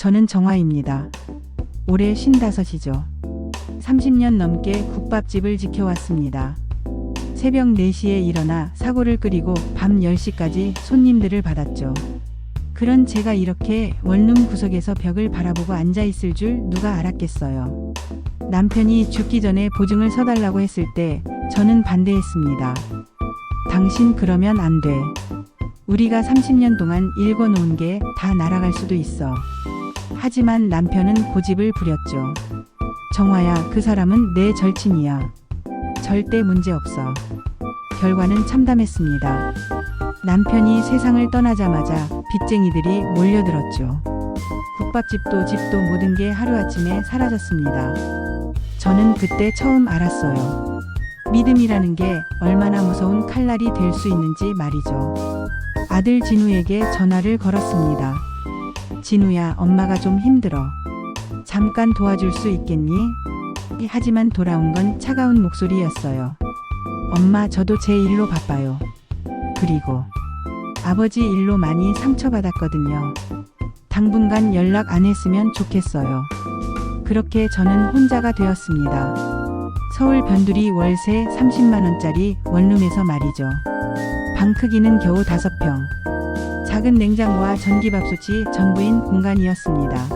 저는 정화입니다. 올해 55이죠. 30년 넘게 국밥집을 지켜왔습니다. 새벽 4시에 일어나 사골을 끓이고 밤 10시까지 손님들을 받았죠. 그런 제가 이렇게 원룸 구석에서 벽을 바라보고 앉아있을 줄 누가 알았겠어요. 남편이 죽기 전에 보증을 서달라고 했을 때 저는 반대했습니다. 당신 그러면 안 돼. 우리가 30년 동안 읽어놓은 게 다 날아갈 수도 있어. 하지만 남편은 고집을 부렸죠. 정화야, 그 사람은 내 절친이야. 절대 문제없어. 결과는 참담했습니다. 남편이 세상을 떠나자마자 빚쟁이들이 몰려들었죠. 국밥집도 집도 모든 게 하루아침에 사라졌습니다. 저는 그때 처음 알았어요. 믿음이라는 게 얼마나 무서운 칼날이 될 수 있는지 말이죠. 아들 진우에게 전화를 걸었습니다. 진우야, 엄마가 좀 힘들어. 잠깐 도와줄 수 있겠니? 하지만 돌아온 건 차가운 목소리였어요. 엄마, 저도 제 일로 바빠요. 그리고 아버지 일로 많이 상처받았거든요. 당분간 연락 안 했으면 좋겠어요. 그렇게 저는 혼자가 되었습니다. 서울 변두리 월세 30만원짜리 원룸에서 말이죠. 방 크기는 겨우 5평. 작은 냉장고와 전기밥솥이 전부인 공간이었습니다.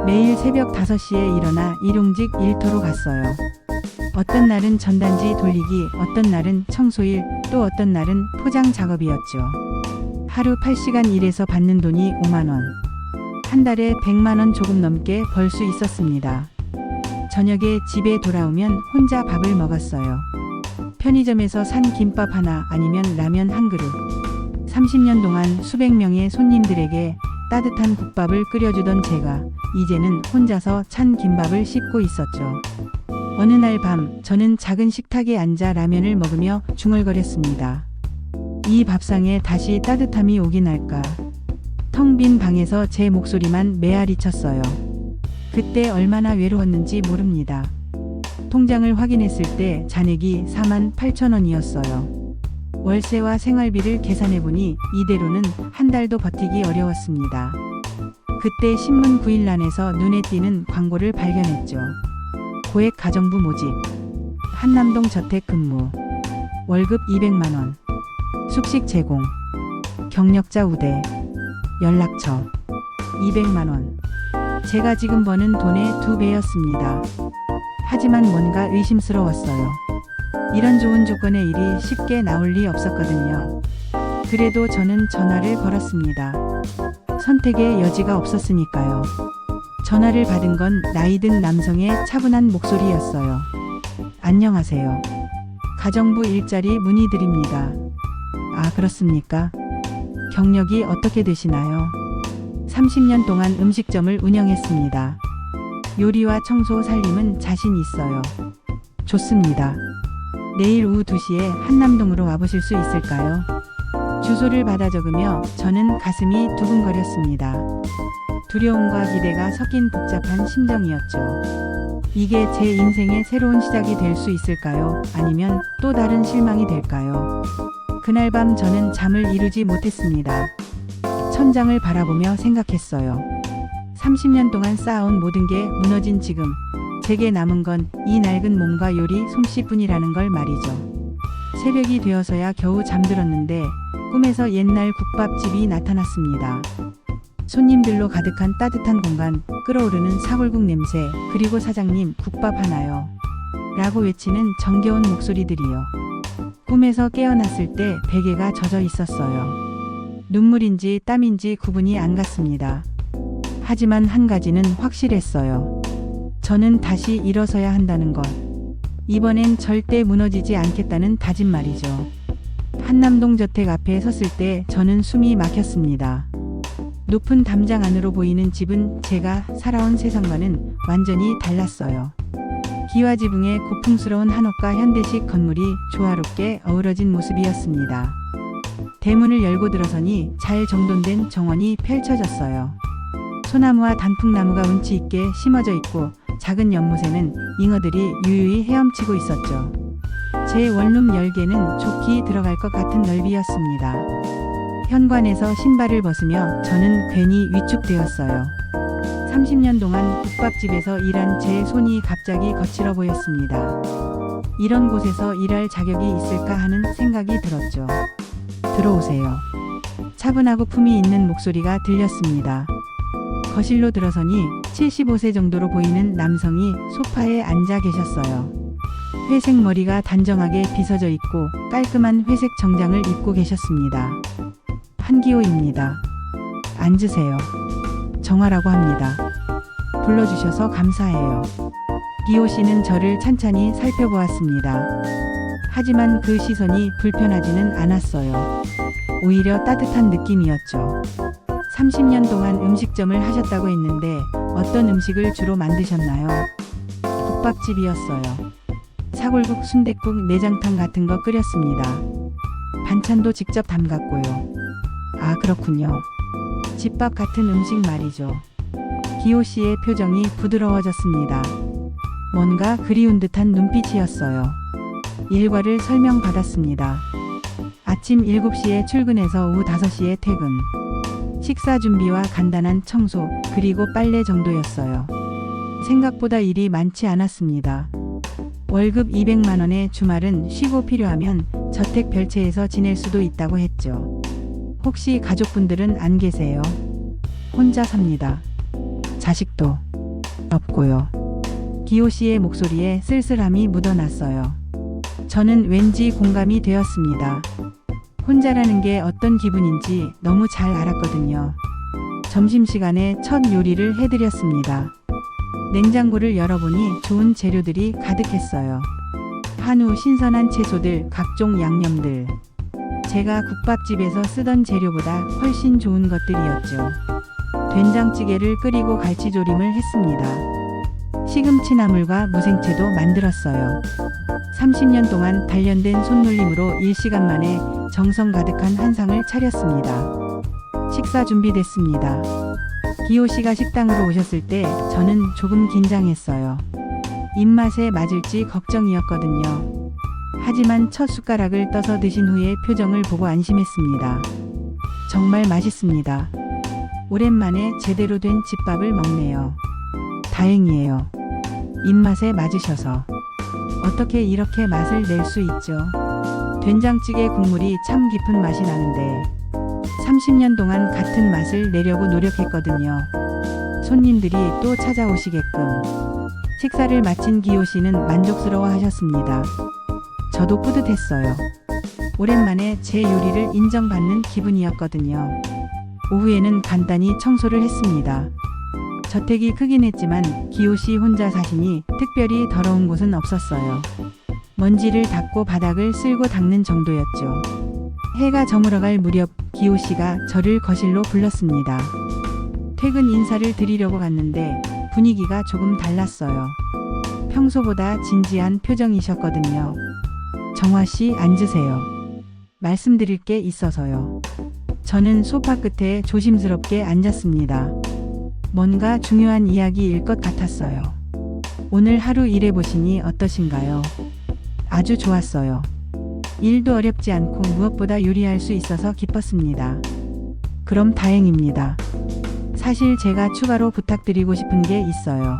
매일 새벽 5시에 일어나 일용직 일터로 갔어요. 어떤 날은 전단지 돌리기, 어떤 날은 청소일, 또 어떤 날은 포장 작업이었죠. 하루 8시간 일해서 받는 돈이 5만원. 한 달에 100만원 조금 넘게 벌 수 있었습니다. 저녁에 집에 돌아오면 혼자 밥을 먹었어요. 편의점에서 산 김밥 하나 아니면 라면 한 그릇. 30년 동안 수백 명의 손님들에게 따뜻한 국밥을 끓여주던 제가 이제는 혼자서 찬 김밥을 씹고 있었죠. 어느 날 밤 저는 작은 식탁에 앉아 라면을 먹으며 중얼거렸습니다. 이 밥상에 다시 따뜻함이 오긴 할까. 텅 빈 방에서 제 목소리만 메아리 쳤어요. 그때 얼마나 외로웠는지 모릅니다. 통장을 확인했을 때 잔액이 48,000원이었어요. 월세와 생활비를 계산해보니 이대로는 한 달도 버티기 어려웠습니다. 그때 신문 구일란에서 눈에 띄는 광고를 발견했죠. 고액 가정부 모집, 한남동 저택근무, 월급 200만원, 숙식 제공, 경력자 우대, 연락처, 200만원. 제가 지금 버는 돈의 2배였습니다. 하지만 뭔가 의심스러웠어요. 이런 좋은 조건의 일이 쉽게 나올 리 없었거든요. 그래도 저는 전화를 걸었습니다. 선택의 여지가 없었으니까요. 전화를 받은 건 나이든 남성의 차분한 목소리였어요. 안녕하세요. 가정부 일자리 문의드립니다. 아, 그렇습니까? 경력이 어떻게 되시나요? 30년 동안 음식점을 운영했습니다. 요리와 청소 살림은 자신 있어요. 좋습니다. 내일 오후 2시에 한남동으로 와보실 수 있을까요? 주소를 받아 적으며 저는 가슴이 두근거렸습니다. 두려움과 기대가 섞인 복잡한 심정이었죠. 이게 제 인생의 새로운 시작이 될 수 있을까요? 아니면 또 다른 실망이 될까요? 그날 밤 저는 잠을 이루지 못했습니다. 천장을 바라보며 생각했어요. 30년 동안 쌓아온 모든 게 무너진 지금 제게 남은 건 이 낡은 몸과 요리 솜씨뿐이라는 걸 말이죠. 새벽이 되어서야 겨우 잠들었는데 꿈에서 옛날 국밥집이 나타났습니다. 손님들로 가득한 따뜻한 공간, 끓어오르는 사골국 냄새, 그리고 사장님 국밥 하나요? 라고 외치는 정겨운 목소리들이요. 꿈에서 깨어났을 때 베개가 젖어 있었어요. 눈물인지 땀인지 구분이 안 갔습니다. 하지만 한 가지는 확실했어요. 저는 다시 일어서야 한다는 것. 이번엔 절대 무너지지 않겠다는 다짐 말이죠. 한남동 저택 앞에 섰을 때 저는 숨이 막혔습니다. 높은 담장 안으로 보이는 집은 제가 살아온 세상과는 완전히 달랐어요. 기와지붕의 고풍스러운 한옥과 현대식 건물이 조화롭게 어우러진 모습이었습니다. 대문을 열고 들어서니 잘 정돈된 정원이 펼쳐졌어요. 소나무와 단풍나무가 운치 있게 심어져 있고 작은 연못에는 잉어들이 유유히 헤엄치고 있었죠. 제 원룸 열개는 좋게 들어갈 것 같은 넓이였습니다. 현관에서 신발을 벗으며 저는 괜히 위축되었어요. 30년 동안 국밥집에서 일한 제 손이 갑자기 거칠어 보였습니다. 이런 곳에서 일할 자격이 있을까 하는 생각이 들었죠. 들어오세요. 차분하고 품이 있는 목소리가 들렸습니다. 거실로 들어서니 75세 정도로 보이는 남성이 소파에 앉아 계셨어요. 회색 머리가 단정하게 빗어져 있고 깔끔한 회색 정장을 입고 계셨습니다. 한기호입니다. 앉으세요. 정화라고 합니다. 불러주셔서 감사해요. 기호 씨는 저를 찬찬히 살펴보았습니다. 하지만 그 시선이 불편하지는 않았어요. 오히려 따뜻한 느낌이었죠. 30년 동안 음식점을 하셨다고 했는데 어떤 음식을 주로 만드셨나요? 국밥집이었어요. 사골국, 순댓국, 내장탕 같은 거 끓였습니다. 반찬도 직접 담갔고요. 아, 그렇군요. 집밥 같은 음식 말이죠. 기호 씨의 표정이 부드러워졌습니다. 뭔가 그리운 듯한 눈빛이었어요. 일과를 설명받았습니다. 아침 7시에 출근해서 오후 5시에 퇴근. 식사 준비와 간단한 청소, 그리고 빨래 정도였어요. 생각보다 일이 많지 않았습니다. 월급 200만 원에 주말은 쉬고 필요하면 저택 별채에서 지낼 수도 있다고 했죠. 혹시 가족분들은 안 계세요? 혼자 삽니다. 자식도 없고요. 기호 씨의 목소리에 쓸쓸함이 묻어났어요. 저는 왠지 공감이 되었습니다. 혼자라는 게 어떤 기분인지 너무 잘 알았거든요. 점심시간에 첫 요리를 해드렸습니다. 냉장고를 열어보니 좋은 재료들이 가득했어요. 한우, 신선한 채소들, 각종 양념들. 제가 국밥집에서 쓰던 재료보다 훨씬 좋은 것들이었죠. 된장찌개를 끓이고 갈치조림을 했습니다. 시금치나물과 무생채도 만들었어요. 30년 동안 단련된 손놀림으로 1시간 만에 정성 가득한 한상을 차렸습니다. 식사 준비됐습니다. 기호 씨가 식당으로 오셨을 때 저는 조금 긴장했어요. 입맛에 맞을지 걱정이었거든요. 하지만 첫 숟가락을 떠서 드신 후에 표정을 보고 안심했습니다. 정말 맛있습니다. 오랜만에 제대로 된 집밥을 먹네요. 다행이에요. 입맛에 맞으셔서. 어떻게 이렇게 맛을 낼 수 있죠? 된장찌개 국물이 참 깊은 맛이 나는데 30년 동안 같은 맛을 내려고 노력했거든요. 손님들이 또 찾아오시게끔. 식사를 마친 기호 씨는 만족스러워 하셨습니다. 저도 뿌듯했어요. 오랜만에 제 요리를 인정받는 기분이었거든요. 오후에는 간단히 청소를 했습니다. 저택이 크긴 했지만 기호 씨 혼자 사시니 특별히 더러운 곳은 없었어요. 먼지를 닦고 바닥을 쓸고 닦는 정도였죠. 해가 저물어갈 무렵 기호 씨가 저를 거실로 불렀습니다. 퇴근 인사를 드리려고 갔는데 분위기가 조금 달랐어요. 평소보다 진지한 표정이셨거든요. 정화 씨, 앉으세요. 말씀드릴 게 있어서요. 저는 소파 끝에 조심스럽게 앉았습니다. 뭔가 중요한 이야기일 것 같았어요. 오늘 하루 일해보시니 어떠신가요? 아주 좋았어요. 일도 어렵지 않고 무엇보다 요리할 수 있어서 기뻤습니다. 그럼 다행입니다. 사실 제가 추가로 부탁드리고 싶은 게 있어요.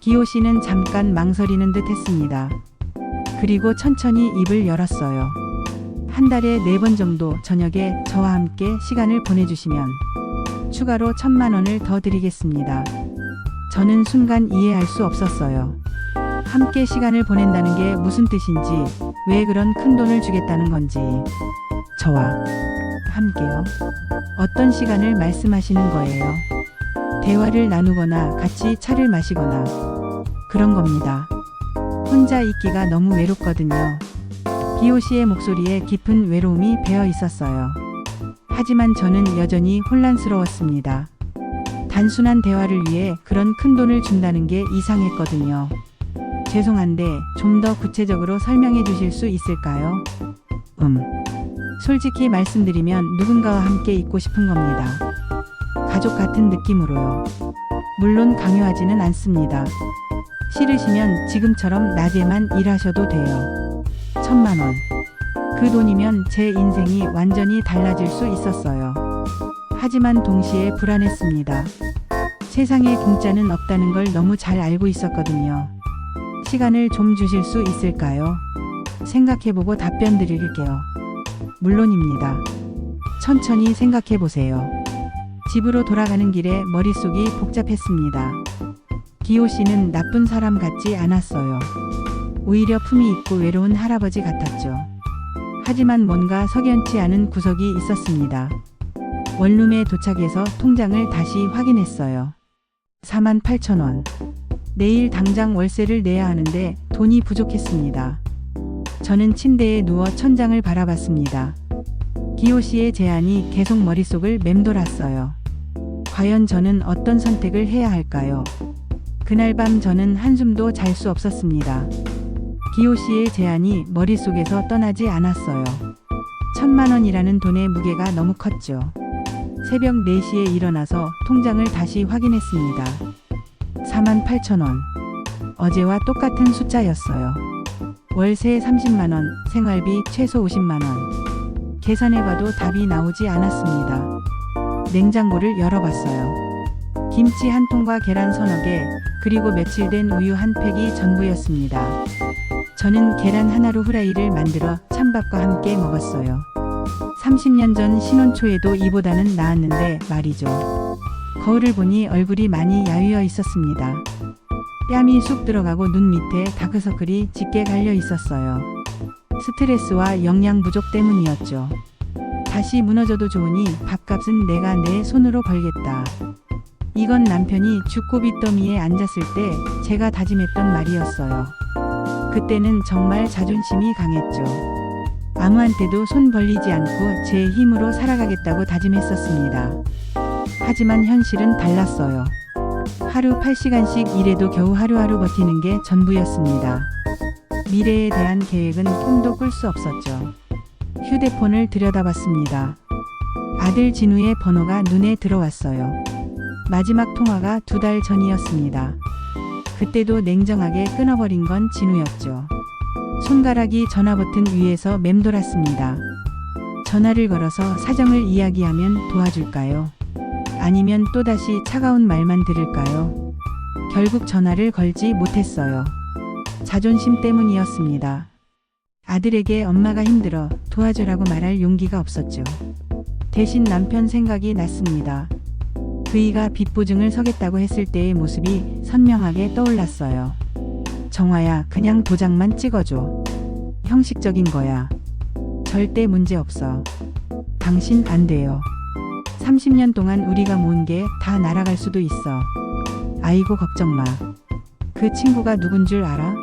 기호 씨는 잠깐 망설이는 듯 했습니다. 그리고 천천히 입을 열었어요. 한 달에 4번 정도 저녁에 저와 함께 시간을 보내주시면 추가로 1,000만 원을 더 드리겠습니다. 저는 순간 이해할 수 없었어요. 함께 시간을 보낸다는 게 무슨 뜻인지, 왜 그런 큰 돈을 주겠다는 건지. 저와 함께요? 어떤 시간을 말씀하시는 거예요? 대화를 나누거나 같이 차를 마시거나 그런 겁니다. 혼자 있기가 너무 외롭거든요. 기호 씨의 목소리에 깊은 외로움이 배어 있었어요. 하지만 저는 여전히 혼란스러웠습니다. 단순한 대화를 위해 그런 큰 돈을 준다는 게 이상했거든요. 죄송한데 좀 더 구체적으로 설명해 주실 수 있을까요? 솔직히 말씀드리면 누군가와 함께 있고 싶은 겁니다. 가족 같은 느낌으로요. 물론 강요하지는 않습니다. 싫으시면 지금처럼 낮에만 일하셔도 돼요. 1,000만 원. 그 돈이면 제 인생이 완전히 달라질 수 있었어요. 하지만 동시에 불안했습니다. 세상에 공짜는 없다는 걸 너무 잘 알고 있었거든요. 시간을 좀 주실 수 있을까요? 생각해보고 답변 드릴게요. 물론입니다. 천천히 생각해보세요. 집으로 돌아가는 길에 머릿속이 복잡했습니다. 기호 씨는 나쁜 사람 같지 않았어요. 오히려 품이 있고 외로운 할아버지 같았죠. 하지만 뭔가 석연치 않은 구석이 있었습니다. 원룸에 도착해서 통장을 다시 확인했어요. 48,000원. 내일 당장 월세를 내야 하는데 돈이 부족했습니다. 저는 침대에 누워 천장을 바라봤습니다. 기호 씨의 제안이 계속 머릿속을 맴돌았어요. 과연 저는 어떤 선택을 해야 할까요? 그날 밤 저는 한숨도 잘 수 없었습니다. 기호 씨의 제안이 머릿속에서 떠나지 않았어요. 1,000만 원이라는 돈의 무게가 너무 컸죠. 새벽 4시에 일어나서 통장을 다시 확인했습니다. 48,000원. 어제와 똑같은 숫자였어요. 월세 30만원, 생활비 최소 50만원. 계산해봐도 답이 나오지 않았습니다. 냉장고를 열어봤어요. 김치 한 통과 계란 서너 개, 그리고 며칠 된 우유 한 팩이 전부였습니다. 저는 계란 하나로 후라이를 만들어 찬밥과 함께 먹었어요. 30년 전 신혼 초에도 이보다는 나았는데 말이죠. 거울을 보니 얼굴이 많이 야위어 있었습니다. 뺨이 쑥 들어가고 눈 밑에 다크서클이 짙게 갈려 있었어요. 스트레스와 영양 부족 때문이었죠. 다시 무너져도 좋으니 밥값은 내가 내 손으로 벌겠다. 이건 남편이 주고비 더미에 앉았을 때 제가 다짐했던 말이었어요. 그때는 정말 자존심이 강했죠. 아무한테도 손 벌리지 않고 제 힘으로 살아가겠다고 다짐했었습니다. 하지만 현실은 달랐어요. 하루 8시간씩 일해도 겨우 하루하루 버티는 게 전부였습니다. 미래에 대한 계획은 꿈도 꿀 수 없었죠. 휴대폰을 들여다봤습니다. 아들 진우의 번호가 눈에 들어왔어요. 마지막 통화가 2달 전이었습니다. 그때도 냉정하게 끊어버린 건 진우였죠. 손가락이 전화 버튼 위에서 맴돌았습니다. 전화를 걸어서 사정을 이야기하면 도와줄까요? 아니면 또다시 차가운 말만 들을까요? 결국 전화를 걸지 못했어요. 자존심 때문이었습니다. 아들에게 엄마가 힘들어 도와주라고 말할 용기가 없었죠. 대신 남편 생각이 났습니다. 그이가 빚보증을 서겠다고 했을 때의 모습이 선명하게 떠올랐어요. 정화야, 그냥 도장만 찍어줘. 형식적인 거야. 절대 문제 없어. 당신 안 돼요. 30년 동안 우리가 모은 게 다 날아갈 수도 있어. 아이고 걱정 마. 그 친구가 누군 줄 알아?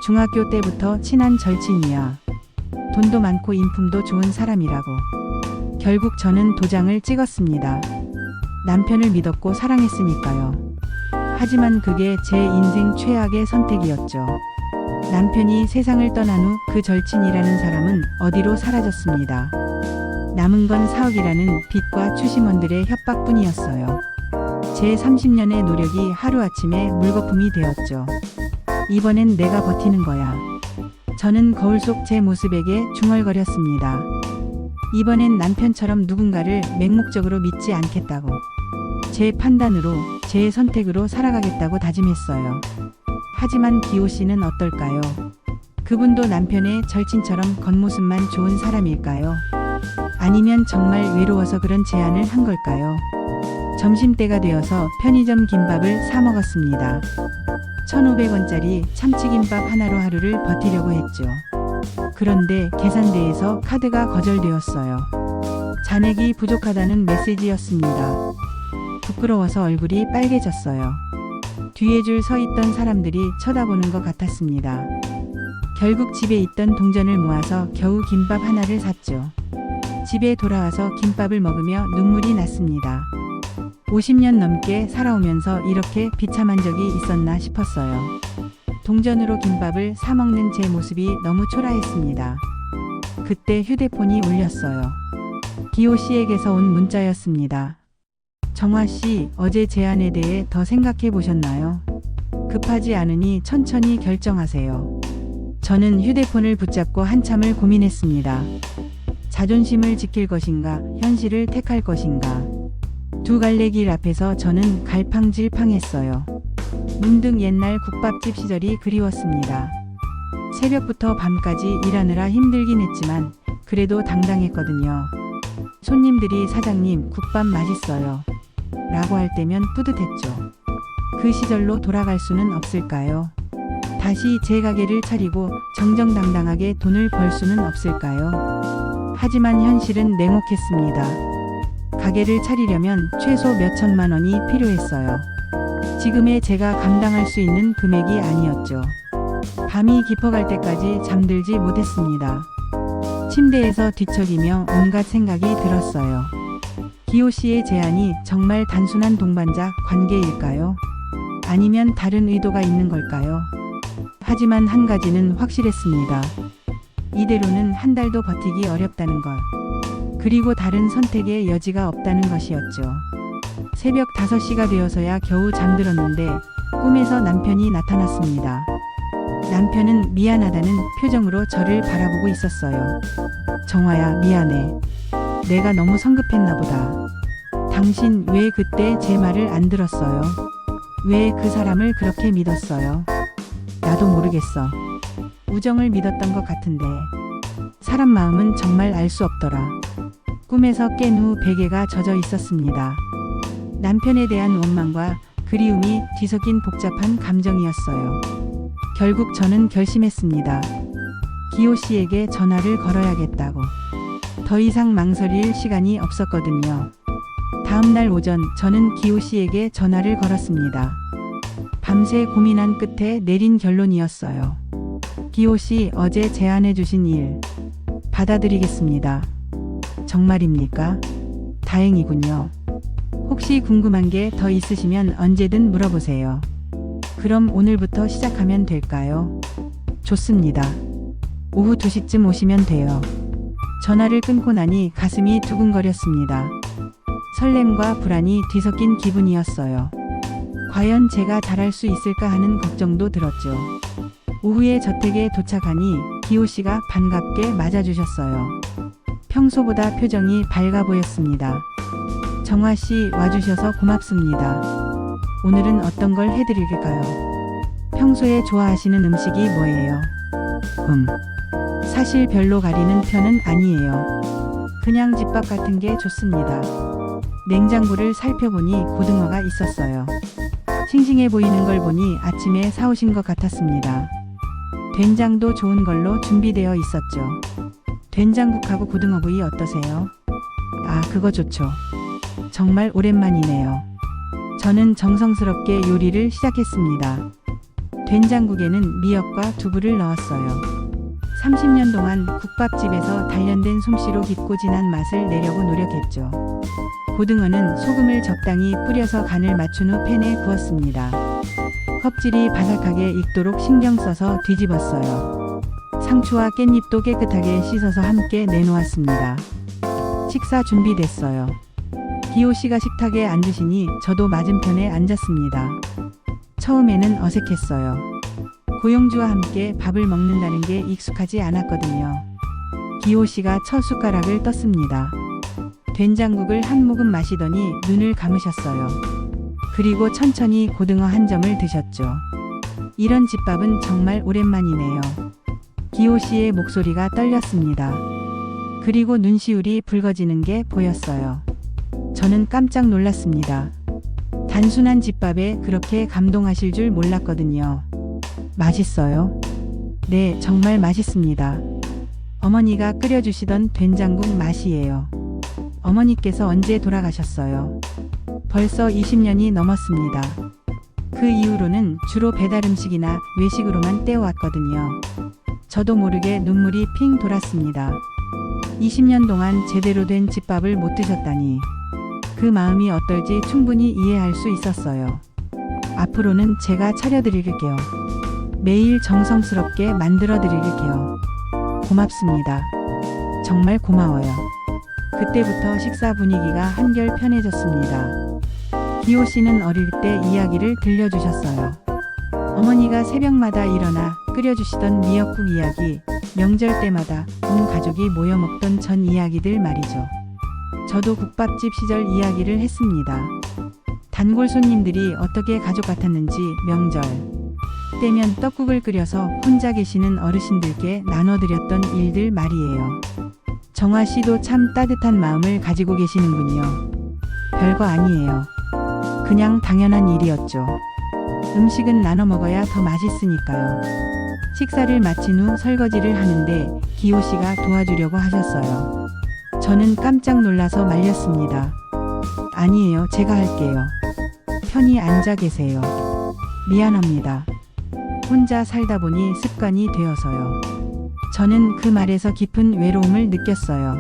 중학교 때부터 친한 절친이야. 돈도 많고 인품도 좋은 사람이라고. 결국 저는 도장을 찍었습니다. 남편을 믿었고 사랑했으니까요. 하지만 그게 제 인생 최악의 선택이었죠. 남편이 세상을 떠난 후 그 절친이라는 사람은 어디로 사라졌습니다. 남은 건 사억이라는 빚과 추심원들의 협박뿐이었어요. 제 30년의 노력이 하루아침에 물거품이 되었죠. 이번엔 내가 버티는 거야. 저는 거울 속 제 모습에게 중얼거렸습니다. 이번엔 남편처럼 누군가를 맹목적으로 믿지 않겠다고. 제 판단으로, 제 선택으로 살아가겠다고 다짐했어요. 하지만 기호 씨는 어떨까요? 그분도 남편의 절친처럼 겉모습만 좋은 사람일까요? 아니면 정말 외로워서 그런 제안을 한 걸까요? 점심때가 되어서 편의점 김밥을 사 먹었습니다. 1,500원짜리 참치김밥 하나로 하루를 버티려고 했죠. 그런데 계산대에서 카드가 거절되었어요. 잔액이 부족하다는 메시지였습니다. 부끄러워서 얼굴이 빨개졌어요. 뒤에 줄 서 있던 사람들이 쳐다보는 것 같았습니다. 결국 집에 있던 동전을 모아서 겨우 김밥 하나를 샀죠. 집에 돌아와서 김밥을 먹으며 눈물이 났습니다. 50년 넘게 살아오면서 이렇게 비참한 적이 있었나 싶었어요. 동전으로 김밥을 사 먹는 제 모습이 너무 초라했습니다. 그때 휴대폰이 울렸어요. 기호 씨에게서 온 문자였습니다. 정화 씨, 어제 제안에 대해 더 생각해 보셨나요? 급하지 않으니 천천히 결정하세요. 저는 휴대폰을 붙잡고 한참을 고민했습니다. 자존심을 지킬 것인가, 현실을 택할 것인가. 두 갈래 길 앞에서 저는 갈팡질팡했어요. 문득 옛날 국밥집 시절이 그리웠습니다. 새벽부터 밤까지 일하느라 힘들긴 했지만 그래도 당당했거든요. 손님들이 사장님 국밥 맛있어요 라고 할 때면 뿌듯했죠. 그 시절로 돌아갈 수는 없을까요? 다시 제 가게를 차리고 정정당당하게 돈을 벌 수는 없을까요? 하지만 현실은 냉혹했습니다. 가게를 차리려면 최소 몇천만 원이 필요했어요. 지금의 제가 감당할 수 있는 금액이 아니었죠. 밤이 깊어갈 때까지 잠들지 못했습니다. 침대에서 뒤척이며 온갖 생각이 들었어요. 기호 씨의 제안이 정말 단순한 동반자 관계일까요? 아니면 다른 의도가 있는 걸까요? 하지만 한 가지는 확실했습니다. 이대로는 한 달도 버티기 어렵다는 것. 그리고 다른 선택의 여지가 없다는 것이었죠. 새벽 5시가 되어서야 겨우 잠들었는데 꿈에서 남편이 나타났습니다. 남편은 미안하다는 표정으로 저를 바라보고 있었어요. 정화야, 미안해. 내가 너무 성급했나 보다. 당신 왜 그때 제 말을 안 들었어요? 왜 그 사람을 그렇게 믿었어요? 나도 모르겠어. 우정을 믿었던 것 같은데. 사람 마음은 정말 알 수 없더라. 꿈에서 깬 후 베개가 젖어 있었습니다. 남편에 대한 원망과 그리움이 뒤섞인 복잡한 감정이었어요. 결국 저는 결심했습니다. 기호 씨에게 전화를 걸어야겠다고. 더 이상 망설일 시간이 없었거든요. 다음 날 오전 저는 기호 씨에게 전화를 걸었습니다. 밤새 고민한 끝에 내린 결론이었어요. 기호 씨, 어제 제안해 주신 일 받아들이겠습니다. 정말입니까? 다행이군요. 혹시 궁금한 게 더 있으시면 언제든 물어보세요. 그럼 오늘부터 시작하면 될까요? 좋습니다. 오후 2시쯤 오시면 돼요. 전화를 끊고 나니 가슴이 두근거렸습니다. 설렘과 불안이 뒤섞인 기분이었어요. 과연 제가 잘할 수 있을까 하는 걱정도 들었죠. 오후에 저택에 도착하니 기호 씨가 반갑게 맞아주셨어요. 평소보다 표정이 밝아 보였습니다. 정화 씨, 와주셔서 고맙습니다. 오늘은 어떤 걸 해드릴까요? 평소에 좋아하시는 음식이 뭐예요? 사실 별로 가리는 편은 아니에요. 그냥 집밥 같은 게 좋습니다. 냉장고를 살펴보니 고등어가 있었어요. 싱싱해 보이는 걸 보니 아침에 사오신 것 같았습니다. 된장도 좋은 걸로 준비되어 있었죠. 된장국하고 고등어구이 어떠세요? 아, 그거 좋죠. 정말 오랜만이네요. 저는 정성스럽게 요리를 시작했습니다. 된장국에는 미역과 두부를 넣었어요. 30년 동안 국밥집에서 단련된 솜씨로 깊고 진한 맛을 내려고 노력했죠. 고등어는 소금을 적당히 뿌려서 간을 맞춘 후 팬에 구웠습니다. 껍질이 바삭하게 익도록 신경 써서 뒤집었어요. 상추와 깻잎도 깨끗하게 씻어서 함께 내놓았습니다. 식사 준비됐어요. 기호 씨가 식탁에 앉으시니 저도 맞은편에 앉았습니다. 처음에는 어색했어요. 고용주와 함께 밥을 먹는다는 게 익숙하지 않았거든요. 기호 씨가 첫 숟가락을 떴습니다. 된장국을 한 모금 마시더니 눈을 감으셨어요. 그리고 천천히 고등어 한 점을 드셨죠. 이런 집밥은 정말 오랜만이네요. 기호 씨의 목소리가 떨렸습니다. 그리고 눈시울이 붉어지는 게 보였어요. 저는 깜짝 놀랐습니다. 단순한 집밥에 그렇게 감동하실 줄 몰랐거든요. 맛있어요? 네, 정말 맛있습니다. 어머니가 끓여주시던 된장국 맛이에요. 어머니께서 언제 돌아가셨어요? 벌써 20년이 넘었습니다. 그 이후로는 주로 배달 음식이나 외식으로만 때워왔거든요. 저도 모르게 눈물이 핑 돌았습니다. 20년 동안 제대로 된 집밥을 못 드셨다니. 그 마음이 어떨지 충분히 이해할 수 있었어요. 앞으로는 제가 차려드릴게요. 매일 정성스럽게 만들어드릴게요. 고맙습니다. 정말 고마워요. 그때부터 식사 분위기가 한결 편해졌습니다. 기호 씨는 어릴 때 이야기를 들려주셨어요. 어머니가 새벽마다 일어나 끓여주시던 미역국 이야기, 명절 때마다 온 가족이 모여 먹던 전 이야기들 말이죠. 저도 국밥집 시절 이야기를 했습니다. 단골 손님들이 어떻게 가족 같았는지 명절 때면 떡국을 끓여서 혼자 계시는 어르신들께 나눠드렸던 일들 말이에요. 정화 씨도 참 따뜻한 마음을 가지고 계시는군요. 별거 아니에요. 그냥 당연한 일이었죠. 음식은 나눠 먹어야 더 맛있으니까요. 식사를 마친 후 설거지를 하는데 기호 씨가 도와주려고 하셨어요. 저는 깜짝 놀라서 말렸습니다. 아니에요, 제가 할게요. 편히 앉아 계세요. 미안합니다. 혼자 살다 보니 습관이 되어서요. 저는 그 말에서 깊은 외로움을 느꼈어요.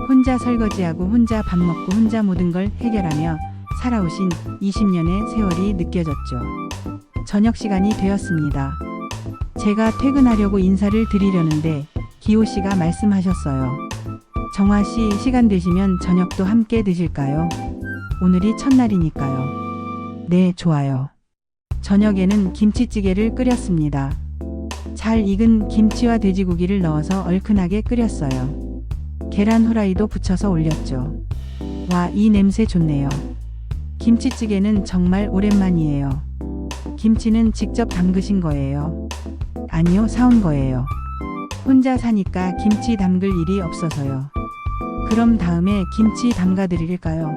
혼자 설거지하고 혼자 밥 먹고 혼자 모든 걸 해결하며 살아오신 20년의 세월이 느껴졌죠. 저녁 시간이 되었습니다. 제가 퇴근하려고 인사를 드리려는데 기호 씨가 말씀하셨어요. 정화 씨, 시간 되시면 저녁도 함께 드실까요? 오늘이 첫날이니까요. 네, 좋아요. 저녁에는 김치찌개를 끓였습니다. 잘 익은 김치와 돼지고기를 넣어서 얼큰하게 끓였어요. 계란 후라이도 부쳐서 올렸죠. 와, 이 냄새 좋네요. 김치찌개는 정말 오랜만이에요. 김치는 직접 담그신 거예요? 아니요, 사온 거예요. 혼자 사니까 김치 담글 일이 없어서요. 그럼 다음에 김치 담가 드릴까요?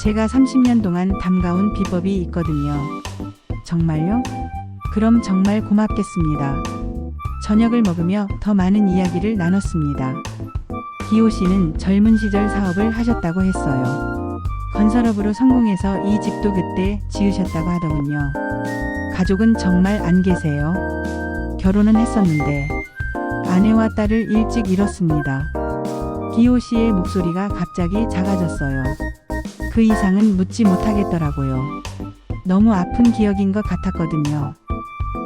제가 30년 동안 담가온 비법이 있거든요. 정말요? 그럼 정말 고맙겠습니다. 저녁을 먹으며 더 많은 이야기를 나눴습니다. 기호 씨는 젊은 시절 사업을 하셨다고 했어요. 건설업으로 성공해서 이 집도 그때 지으셨다고 하더군요. 가족은 정말 안 계세요? 결혼은 했었는데 아내와 딸을 일찍 잃었습니다. 기호 씨의 목소리가 갑자기 작아졌어요. 그 이상은 묻지 못하겠더라고요. 너무 아픈 기억인 것 같았거든요.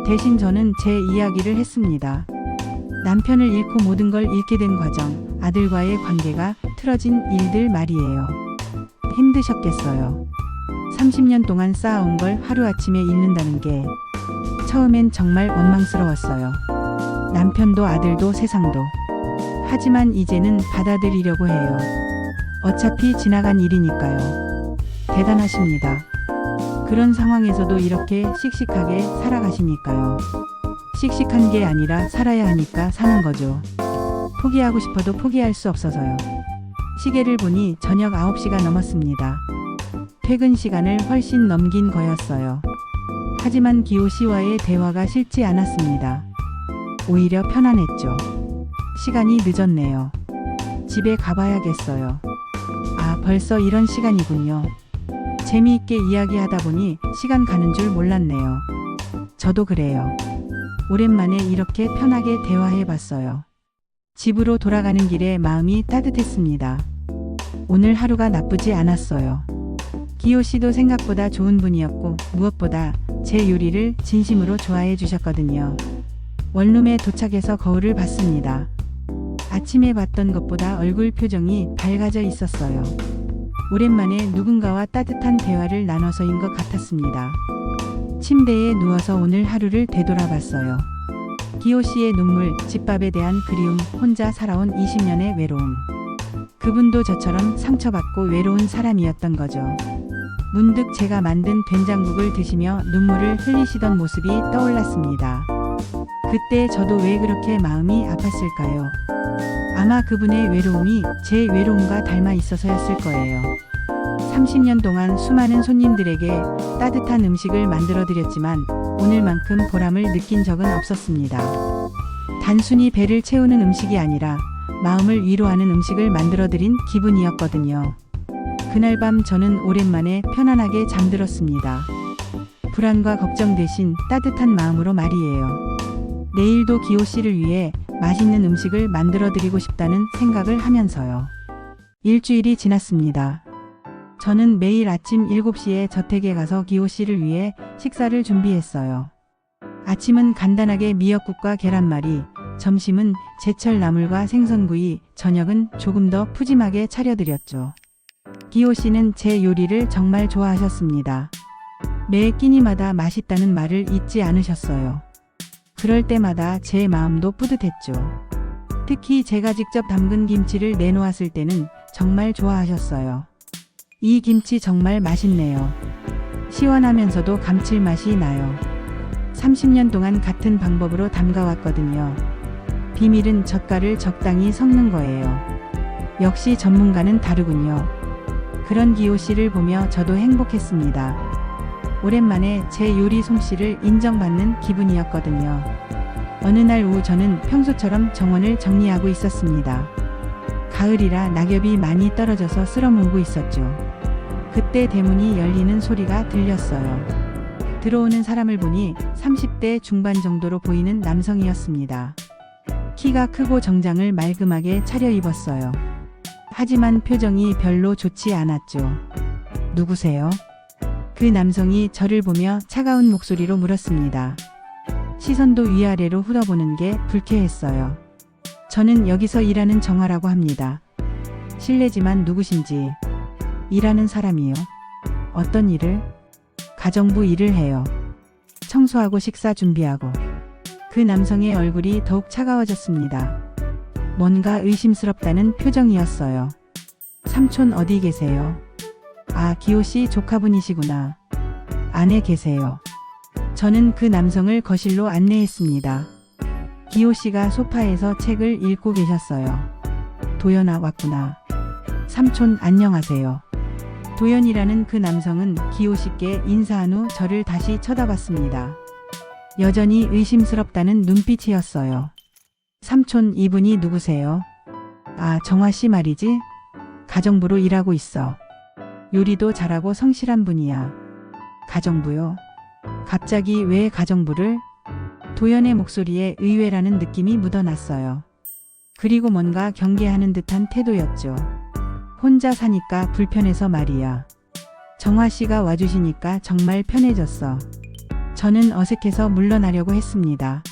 대신 저는 제 이야기를 했습니다. 남편을 잃고 모든 걸 잃게 된 과정, 아들과의 관계가 틀어진 일들 말이에요. 힘드셨겠어요. 30년 동안 쌓아온 걸 하루아침에 잃는다는 게 처음엔 정말 원망스러웠어요. 남편도 아들도 세상도. 하지만 이제는 받아들이려고 해요. 어차피 지나간 일이니까요. 대단하십니다. 그런 상황에서도 이렇게 씩씩하게 살아가시니까요. 씩씩한 게 아니라 살아야 하니까 사는 거죠. 포기하고 싶어도 포기할 수 없어서요. 시계를 보니 저녁 9시가 넘었습니다. 퇴근 시간을 훨씬 넘긴 거였어요. 하지만 기호 씨와의 대화가 싫지 않았습니다. 오히려 편안했죠. 시간이 늦었네요. 집에 가봐야겠어요. 아, 벌써 이런 시간이군요. 재미있게 이야기하다 보니 시간 가는 줄 몰랐네요. 저도 그래요. 오랜만에 이렇게 편하게 대화해봤어요. 집으로 돌아가는 길에 마음이 따뜻했습니다. 오늘 하루가 나쁘지 않았어요. 기호 씨도 생각보다 좋은 분이었고 무엇보다 제 요리를 진심으로 좋아해 주셨거든요. 원룸에 도착해서 거울을 봤습니다. 아침에 봤던 것보다 얼굴 표정이 밝아져 있었어요. 오랜만에 누군가와 따뜻한 대화를 나눠서인 것 같았습니다. 침대에 누워서 오늘 하루를 되돌아봤어요. 기호 씨의 눈물, 집밥에 대한 그리움, 혼자 살아온 20년의 외로움. 그분도 저처럼 상처받고 외로운 사람이었던 거죠. 문득 제가 만든 된장국을 드시며 눈물을 흘리시던 모습이 떠올랐습니다. 그때 저도 왜 그렇게 마음이 아팠을까요? 아마 그분의 외로움이 제 외로움과 닮아 있어서였을 거예요. 30년 동안 수많은 손님들에게 따뜻한 음식을 만들어 드렸지만 오늘만큼 보람을 느낀 적은 없었습니다. 단순히 배를 채우는 음식이 아니라 마음을 위로하는 음식을 만들어 드린 기분이었거든요. 그날 밤 저는 오랜만에 편안하게 잠들었습니다. 불안과 걱정 대신 따뜻한 마음으로 말이에요. 내일도 기호 씨를 위해 맛있는 음식을 만들어 드리고 싶다는 생각을 하면서요. 일주일이 지났습니다. 저는 매일 아침 7시에 저택에 가서 기호 씨를 위해 식사를 준비했어요. 아침은 간단하게 미역국과 계란말이, 점심은 제철 나물과 생선구이, 저녁은 조금 더 푸짐하게 차려드렸죠. 기호 씨는 제 요리를 정말 좋아하셨습니다. 매 끼니마다 맛있다는 말을 잊지 않으셨어요. 그럴 때마다 제 마음도 뿌듯했죠. 특히 제가 직접 담근 김치를 내놓았을 때는 정말 좋아하셨어요. 이 김치 정말 맛있네요. 시원하면서도 감칠맛이 나요. 30년 동안 같은 방법으로 담가왔거든요. 비밀은 젓갈을 적당히 섞는 거예요. 역시 전문가는 다르군요. 그런 기호 씨를 보며 저도 행복했습니다. 오랜만에 제 요리 솜씨를 인정받는 기분이었거든요. 어느 날 오후 저는 평소처럼 정원을 정리하고 있었습니다. 가을이라 낙엽이 많이 떨어져서 쓸어모으고 있었죠. 그때 대문이 열리는 소리가 들렸어요. 들어오는 사람을 보니 30대 중반 정도로 보이는 남성이었습니다. 키가 크고 정장을 말끔하게 차려입었어요. 하지만 표정이 별로 좋지 않았죠. 누구세요? 그 남성이 저를 보며 차가운 목소리로 물었습니다. 시선도 위아래로 흘러보는 게 불쾌했어요. 저는 여기서 일하는 정화라고 합니다. 실례지만 누구신지. 일하는 사람이요. 어떤 일을? 가정부 일을 해요. 청소하고 식사 준비하고. 그 남성의 얼굴이 더욱 차가워졌습니다. 뭔가 의심스럽다는 표정이었어요. 삼촌 어디 계세요? 아, 기호 씨 조카분이시구나. 안에 계세요. 저는 그 남성을 거실로 안내했습니다. 기호 씨가 소파에서 책을 읽고 계셨어요. 도연아 왔구나. 삼촌 안녕하세요. 도연이라는 그 남성은 기호 씨께 인사한 후 저를 다시 쳐다봤습니다. 여전히 의심스럽다는 눈빛이었어요. 삼촌 이분이 누구세요? 아, 정화 씨 말이지? 가정부로 일하고 있어. 요리도 잘하고 성실한 분이야. 가정부요? 갑자기 왜 가정부를? 도연의 목소리에 의외라는 느낌이 묻어났어요. 그리고 뭔가 경계하는 듯한 태도였죠. 혼자 사니까 불편해서 말이야. 정화 씨가 와주시니까 정말 편해졌어. 저는 어색해서 물러나려고 했습니다.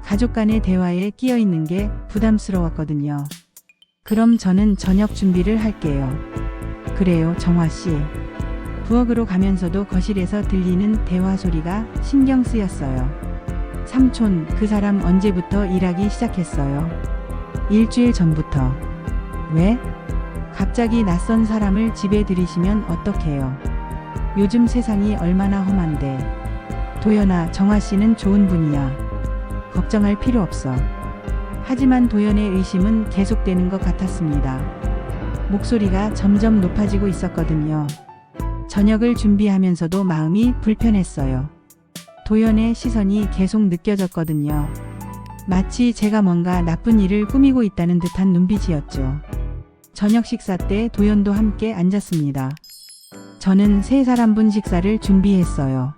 가족 간의 대화에 끼어 있는 게 부담스러웠거든요. 그럼 저는 저녁 준비를 할게요. 그래요, 정화 씨. 부엌으로 가면서도 거실에서 들리는 대화 소리가 신경 쓰였어요. 삼촌, 그 사람 언제부터 일하기 시작했어요? 일주일 전부터. 왜? 갑자기 낯선 사람을 집에 들이시면 어떡해요? 요즘 세상이 얼마나 험한데. 도연아, 정화 씨는 좋은 분이야. 걱정할 필요 없어. 하지만 도연의 의심은 계속되는 것 같았습니다. 목소리가 점점 높아지고 있었거든요. 저녁을 준비하면서도 마음이 불편했어요. 도연의 시선이 계속 느껴졌거든요. 마치 제가 뭔가 나쁜 일을 꾸미고 있다는 듯한 눈빛이었죠. 저녁 식사 때 도연도 함께 앉았습니다. 저는 3사람분 식사를 준비했어요.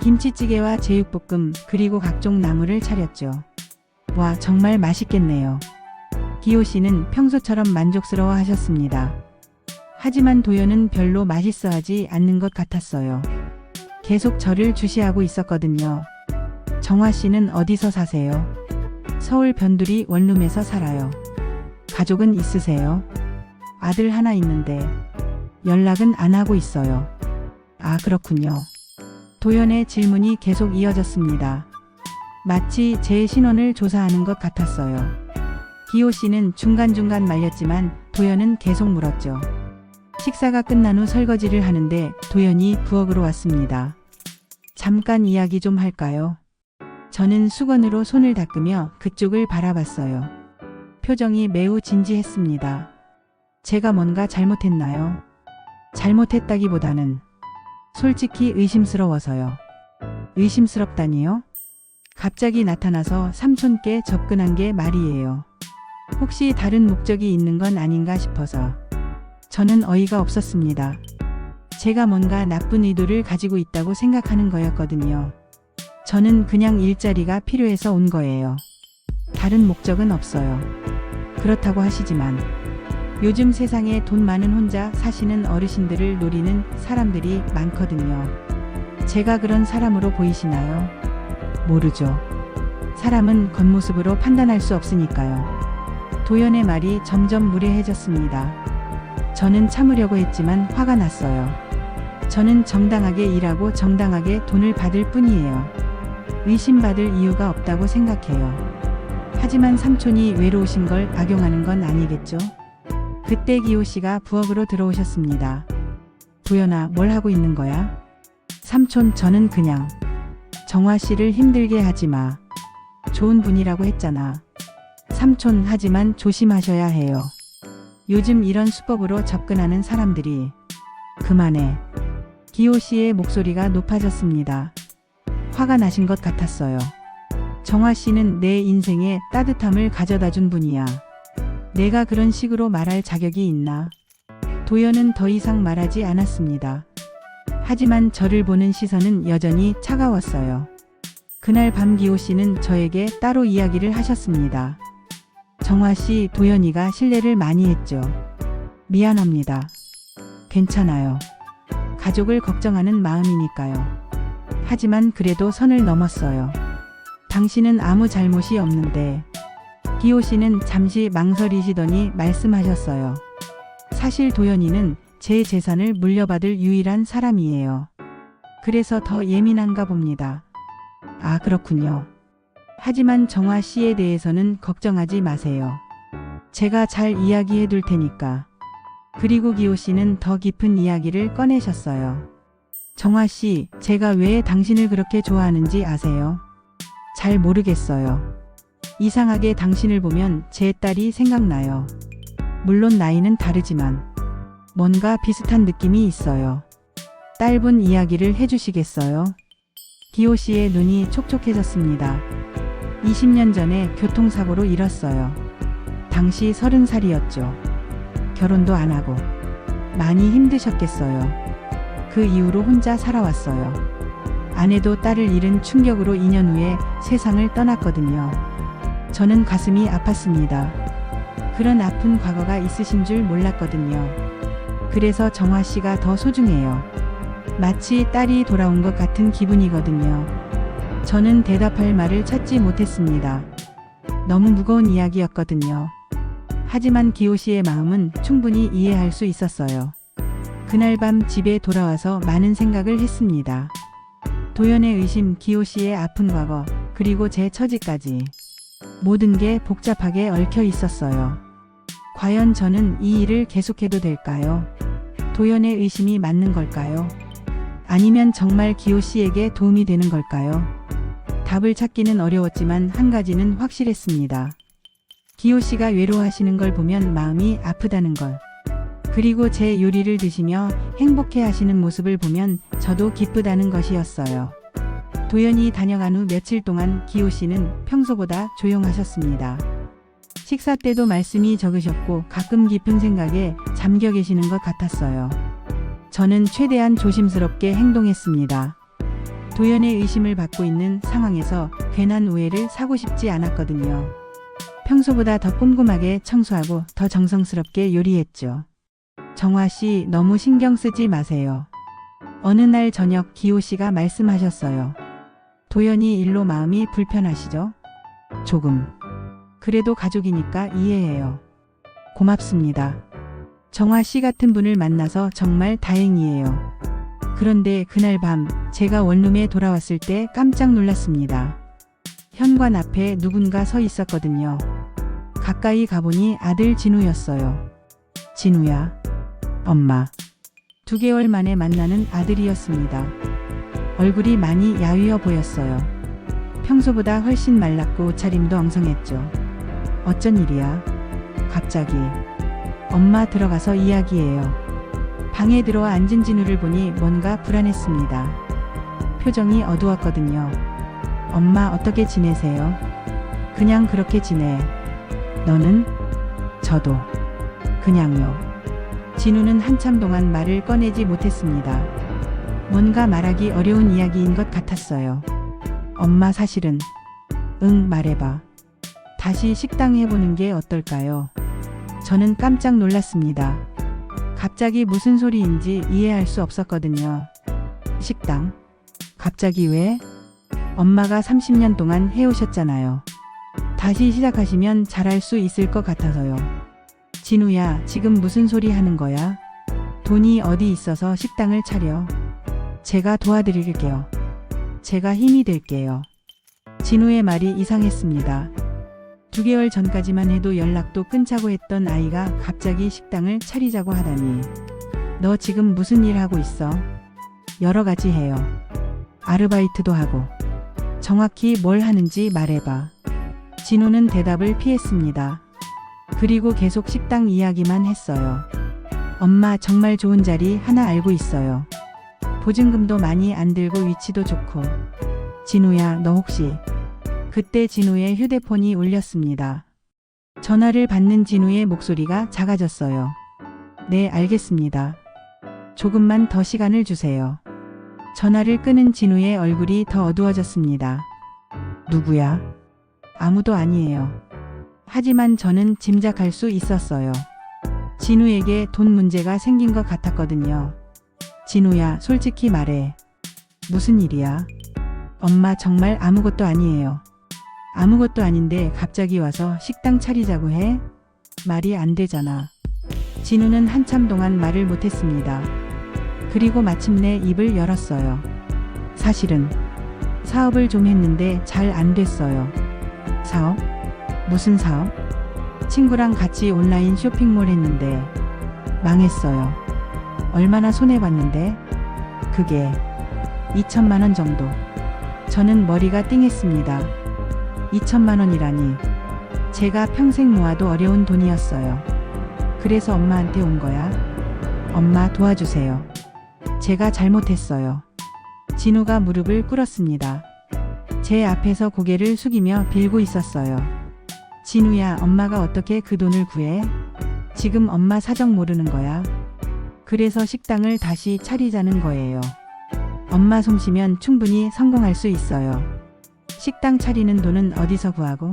김치찌개와 제육볶음 그리고 각종 나물을 차렸죠. 와, 정말 맛있겠네요. 기호 씨는 평소처럼 만족스러워 하셨습니다. 하지만 도연은 별로 맛있어하지 않는 것 같았어요. 계속 저를 주시하고 있었거든요. 정화 씨는 어디서 사세요? 서울 변두리 원룸에서 살아요. 가족은 있으세요? 아들 하나 있는데 연락은 안 하고 있어요. 아, 그렇군요. 도연의 질문이 계속 이어졌습니다. 마치 제 신원을 조사하는 것 같았어요. 기호 씨는 중간중간 말렸지만 도연은 계속 물었죠. 식사가 끝난 후 설거지를 하는데 도연이 부엌으로 왔습니다. 잠깐 이야기 좀 할까요? 저는 수건으로 손을 닦으며 그쪽을 바라봤어요. 표정이 매우 진지했습니다. 제가 뭔가 잘못했나요? 잘못했다기보다는 솔직히 의심스러워서요. 의심스럽다니요? 갑자기 나타나서 삼촌께 접근한 게 말이에요. 혹시 다른 목적이 있는 건 아닌가 싶어서. 저는 어이가 없었습니다. 제가 뭔가 나쁜 의도를 가지고 있다고 생각하는 거였거든요. 저는 그냥 일자리가 필요해서 온 거예요. 다른 목적은 없어요. 그렇다고 하시지만 요즘 세상에 돈 많은 혼자 사시는 어르신들을 노리는 사람들이 많거든요. 제가 그런 사람으로 보이시나요? 모르죠. 사람은 겉모습으로 판단할 수 없으니까요. 도연의 말이 점점 무례해졌습니다. 저는 참으려고 했지만 화가 났어요. 저는 정당하게 일하고 정당하게 돈을 받을 뿐이에요. 의심받을 이유가 없다고 생각해요. 하지만 삼촌이 외로우신 걸 악용하는 건 아니겠죠? 그때 기호 씨가 부엌으로 들어오셨습니다. 도연아, 뭘 하고 있는 거야? 삼촌, 저는 그냥 정화 씨를 힘들게 하지 마. 좋은 분이라고 했잖아. 삼촌, 하지만 조심하셔야 해요. 요즘 이런 수법으로 접근하는 사람들이. 그만해. 기호 씨의 목소리가 높아졌습니다. 화가 나신 것 같았어요. 정화 씨는 내 인생에 따뜻함을 가져다 준 분이야. 내가 그런 식으로 말할 자격이 있나? 도연은 더 이상 말하지 않았습니다. 하지만 저를 보는 시선은 여전히 차가웠어요. 그날 밤 기호 씨는 저에게 따로 이야기를 하셨습니다. 정화 씨, 도연이가 실례를 많이 했죠. 미안합니다. 괜찮아요. 가족을 걱정하는 마음이니까요. 하지만 그래도 선을 넘었어요. 당신은 아무 잘못이 없는데. 기호 씨는 잠시 망설이시더니 말씀하셨어요. 사실 도연이는 제 재산을 물려받을 유일한 사람이에요. 그래서 더 예민한가 봅니다. 아, 그렇군요. 하지만 정화 씨에 대해서는 걱정하지 마세요. 제가 잘 이야기해 둘 테니까. 그리고 기호 씨는 더 깊은 이야기를 꺼내셨어요. 정화 씨, 제가 왜 당신을 그렇게 좋아하는지 아세요? 잘 모르겠어요. 이상하게 당신을 보면 제 딸이 생각나요. 물론 나이는 다르지만 뭔가 비슷한 느낌이 있어요. 짧은 이야기를 해주시겠어요? 기호 씨의 눈이 촉촉해졌습니다. 20년 전에 교통사고로 잃었어요. 당시 30살이었죠. 결혼도 안 하고 많이 힘드셨겠어요. 그 이후로 혼자 살아왔어요. 아내도 딸을 잃은 충격으로 2년 후에 세상을 떠났거든요. 저는 가슴이 아팠습니다. 그런 아픈 과거가 있으신 줄 몰랐거든요. 그래서 정화 씨가 더 소중해요. 마치 딸이 돌아온 것 같은 기분이거든요. 저는 대답할 말을 찾지 못했습니다. 너무 무거운 이야기였거든요. 하지만 기호 씨의 마음은 충분히 이해할 수 있었어요. 그날 밤 집에 돌아와서 많은 생각을 했습니다. 도연의 의심, 기호 씨의 아픈 과거, 그리고 제 처지까지. 모든 게 복잡하게 얽혀 있었어요. 과연 저는 이 일을 계속해도 될까요? 도연의 의심이 맞는 걸까요? 아니면 정말 기호 씨에게 도움이 되는 걸까요? 답을 찾기는 어려웠지만 한 가지는 확실했습니다. 기호 씨가 외로워하시는 걸 보면 마음이 아프다는 걸. 그리고 제 요리를 드시며 행복해 하시는 모습을 보면 저도 기쁘다는 것이었어요. 도연이 다녀간 후 며칠 동안 기호 씨는 평소보다 조용하셨습니다. 식사 때도 말씀이 적으셨고 가끔 깊은 생각에 잠겨 계시는 것 같았어요. 저는 최대한 조심스럽게 행동했습니다. 도연의 의심을 받고 있는 상황에서 괜한 오해를 사고 싶지 않았거든요. 평소보다 더 꼼꼼하게 청소하고 더 정성스럽게 요리했죠. 정화 씨, 너무 신경 쓰지 마세요. 어느 날 저녁 기호 씨가 말씀하셨어요. 도연이 일로 마음이 불편하시죠? 조금. 그래도 가족이니까 이해해요. 고맙습니다. 정화 씨 같은 분을 만나서 정말 다행이에요. 그런데 그날 밤 제가 원룸에 돌아왔을 때 깜짝 놀랐습니다. 현관 앞에 누군가 서 있었거든요. 가까이 가보니 아들 진우였어요. 진우야. 엄마. 2개월 만에 만나는 아들이었습니다. 얼굴이 많이 야위어 보였어요. 평소보다 훨씬 말랐고 옷차림도 엉성했죠. 어쩐 일이야? 갑자기. 엄마, 들어가서 이야기해요. 방에 들어와 앉은 진우를 보니 뭔가 불안했습니다. 표정이 어두웠거든요. 엄마, 어떻게 지내세요? 그냥 그렇게 지내. 너는? 저도. 그냥요. 진우는 한참 동안 말을 꺼내지 못했습니다. 뭔가 말하기 어려운 이야기인 것 같았어요. 엄마, 사실은. 응, 말해봐. 다시 식당 해보는 게 어떨까요? 저는 깜짝 놀랐습니다. 갑자기 무슨 소리인지 이해할 수 없었거든요. 식당? 갑자기 왜? 엄마가 30년 동안 해오셨잖아요. 다시 시작하시면 잘할 수 있을 것 같아서요. 진우야, 지금 무슨 소리 하는 거야? 돈이 어디 있어서 식당을 차려? 제가 도와드릴게요. 제가 힘이 될게요. 진우의 말이 이상했습니다. 2개월 전까지만 해도 연락도 끊자고 했던 아이가 갑자기 식당을 차리자고 하다니. 너 지금 무슨 일 하고 있어? 여러 가지 해요. 아르바이트도 하고. 정확히 뭘 하는지 말해봐. 진우는 대답을 피했습니다. 그리고 계속 식당 이야기만 했어요. 엄마 정말 좋은 자리 하나 알고 있어요. 보증금도 많이 안 들고 위치도 좋고. 진우야, 너 혹시. 그때 진우의 휴대폰이 울렸습니다. 전화를 받는 진우의 목소리가 작아졌어요. 네, 알겠습니다. 조금만 더 시간을 주세요. 전화를 끊은 진우의 얼굴이 더 어두워졌습니다. 누구야? 아무도 아니에요. 하지만 저는 짐작할 수 있었어요. 진우에게 돈 문제가 생긴 것 같았거든요. 진우야, 솔직히 말해. 무슨 일이야? 엄마 정말 아무것도 아니에요. 아무것도 아닌데 갑자기 와서 식당 차리자고 해? 말이 안 되잖아. 진우는 한참 동안 말을 못했습니다. 그리고 마침내 입을 열었어요. 사실은 사업을 좀 했는데 잘 안 됐어요. 사업? 무슨 사업? 친구랑 같이 온라인 쇼핑몰 했는데 망했어요. 얼마나 손해봤는데? 그게 2천만 원 정도. 저는 머리가 띵했습니다. 2천만 원이라니. 제가 평생 모아도 어려운 돈이었어요. 그래서 엄마한테 온 거야. 엄마 도와주세요. 제가 잘못했어요. 진우가 무릎을 꿇었습니다. 제 앞에서 고개를 숙이며 빌고 있었어요. 진우야, 엄마가 어떻게 그 돈을 구해? 지금 엄마 사정 모르는 거야. 그래서 식당을 다시 차리자는 거예요. 엄마 솜씨면 충분히 성공할 수 있어요. 식당 차리는 돈은 어디서 구하고?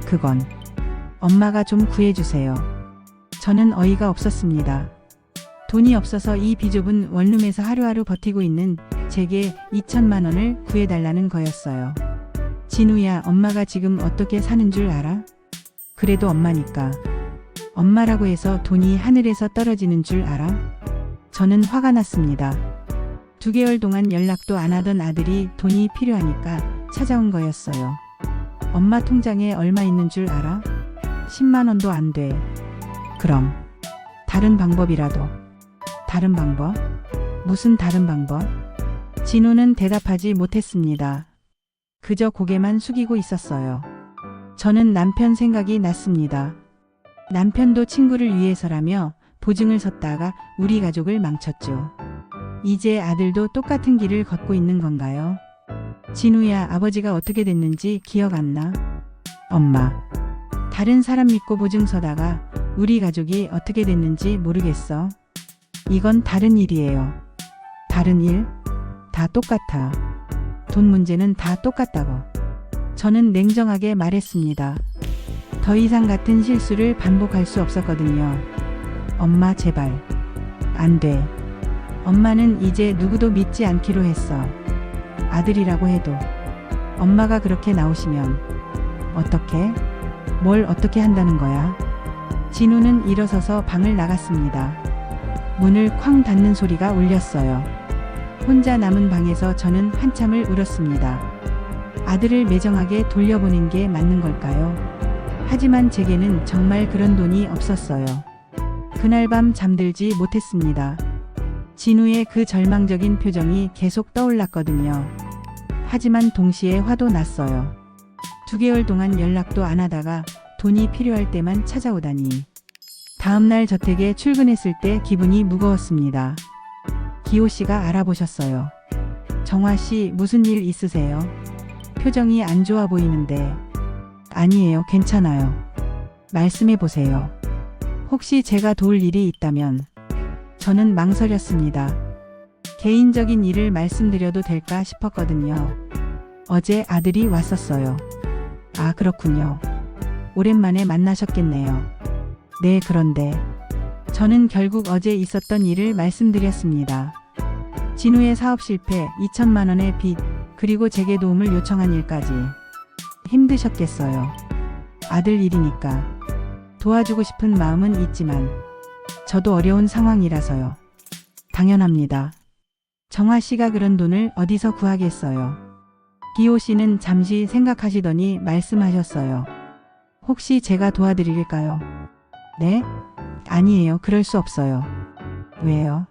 그건 엄마가 좀 구해주세요. 저는 어이가 없었습니다. 돈이 없어서 이 비좁은 원룸에서 하루하루 버티고 있는 제게 2천만 원을 구해달라는 거였어요. 진우야, 엄마가 지금 어떻게 사는 줄 알아? 그래도 엄마니까. 엄마라고 해서 돈이 하늘에서 떨어지는 줄 알아? 저는 화가 났습니다. 2개월 동안 연락도 안 하던 아들이 돈이 필요하니까 찾아온 거였어요. 엄마 통장에 얼마 있는 줄 알아? 10만 원도 안 돼. 그럼 다른 방법이라도. 다른 방법? 무슨 다른 방법? 진우는 대답하지 못했습니다. 그저 고개만 숙이고 있었어요. 저는 남편 생각이 났습니다. 남편도 친구를 위해서라며 보증을 섰다가 우리 가족을 망쳤죠. 이제 아들도 똑같은 길을 걷고 있는 건가요? 진우야, 아버지가 어떻게 됐는지 기억 안 나? 엄마. 다른 사람 믿고 보증 서다가 우리 가족이 어떻게 됐는지 모르겠어. 이건 다른 일이에요. 다른 일? 다 똑같아. 돈 문제는 다 똑같다고. 저는 냉정하게 말했습니다. 더 이상 같은 실수를 반복할 수 없었거든요. 엄마 제발. 안 돼. 엄마는 이제 누구도 믿지 않기로 했어. 아들이라고 해도. 엄마가 그렇게 나오시면 어떻게? 뭘 어떻게 한다는 거야? 진우는 일어서서 방을 나갔습니다. 문을 쾅 닫는 소리가 울렸어요. 혼자 남은 방에서 저는 한참을 울었습니다. 아들을 매정하게 돌려보낸 게 맞는 걸까요? 하지만 제게는 정말 그런 돈이 없었어요. 그날 밤 잠들지 못했습니다. 진우의 그 절망적인 표정이 계속 떠올랐거든요. 하지만 동시에 화도 났어요. 2개월 동안 연락도 안 하다가 돈이 필요할 때만 찾아오다니. 다음날 저택에 출근했을 때 기분이 무거웠습니다. 기호 씨가 알아보셨어요. 정화 씨, 무슨 일 있으세요? 표정이 안 좋아 보이는데. 아니에요, 괜찮아요. 말씀해 보세요. 혹시 제가 도울 일이 있다면. 저는 망설였습니다. 개인적인 일을 말씀드려도 될까 싶었거든요. 어제 아들이 왔었어요. 아, 그렇군요. 오랜만에 만나셨겠네요. 네, 그런데 저는 결국 어제 있었던 일을 말씀드렸습니다. 진우의 사업 실패, 2천만 원의 빚, 그리고 제게 도움을 요청한 일까지. 힘드셨겠어요. 아들 일이니까. 도와주고 싶은 마음은 있지만 저도 어려운 상황이라서요. 당연합니다. 정화 씨가 그런 돈을 어디서 구하겠어요. 기호 씨는 잠시 생각하시더니 말씀하셨어요. 혹시 제가 도와드릴까요? 네? 아니에요. 그럴 수 없어요. 왜요?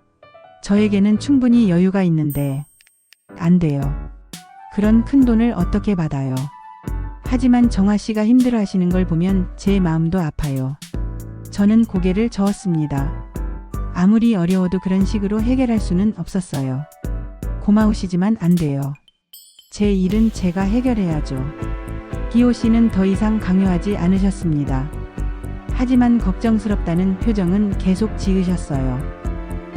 저에게는 충분히 여유가 있는데. 안 돼요. 그런 큰 돈을 어떻게 받아요? 하지만 정화 씨가 힘들어 하시는 걸 보면 제 마음도 아파요. 저는 고개를 저었습니다. 아무리 어려워도 그런 식으로 해결할 수는 없었어요. 고마우시지만 안 돼요. 제 일은 제가 해결해야죠. 기호 씨는 더 이상 강요하지 않으셨습니다. 하지만 걱정스럽다는 표정은 계속 지으셨어요.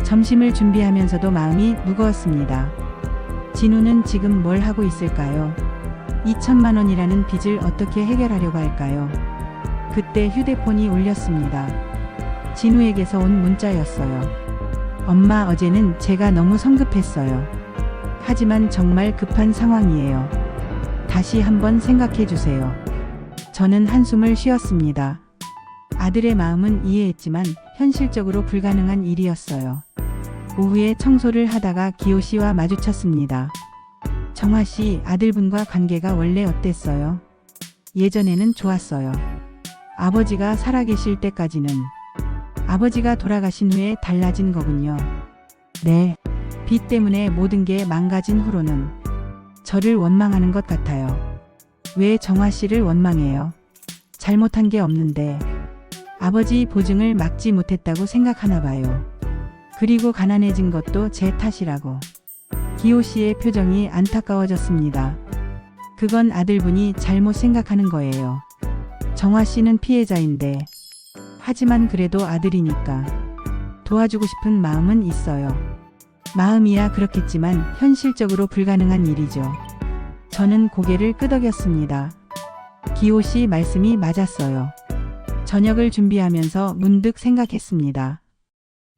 점심을 준비하면서도 마음이 무거웠습니다. 진우는 지금 뭘 하고 있을까요? 2천만 원이라는 빚을 어떻게 해결하려고 할까요? 그때 휴대폰이 울렸습니다. 진우에게서 온 문자였어요. 엄마, 어제는 제가 너무 성급했어요. 하지만 정말 급한 상황이에요. 다시 한번 생각해 주세요. 저는 한숨을 쉬었습니다. 아들의 마음은 이해했지만 현실적으로 불가능한 일이었어요. 오후에 청소를 하다가 기호 씨와 마주쳤습니다. 정화 씨, 아들분과 관계가 원래 어땠어요? 예전에는 좋았어요. 아버지가 살아계실 때까지는. 아버지가 돌아가신 후에 달라진 거군요. 네. 빚 때문에 모든 게 망가진 후로는 저를 원망하는 것 같아요. 왜 정화 씨를 원망해요? 잘못한 게 없는데. 아버지 보증을 막지 못했다고 생각하나 봐요. 그리고 가난해진 것도 제 탓이라고. 기호 씨의 표정이 안타까워졌습니다. 그건 아들분이 잘못 생각하는 거예요. 정화 씨는 피해자인데. 하지만 그래도 아들이니까 도와주고 싶은 마음은 있어요. 마음이야 그렇겠지만 현실적으로 불가능한 일이죠. 저는 고개를 끄덕였습니다. 기호 씨 말씀이 맞았어요. 저녁을 준비하면서 문득 생각했습니다.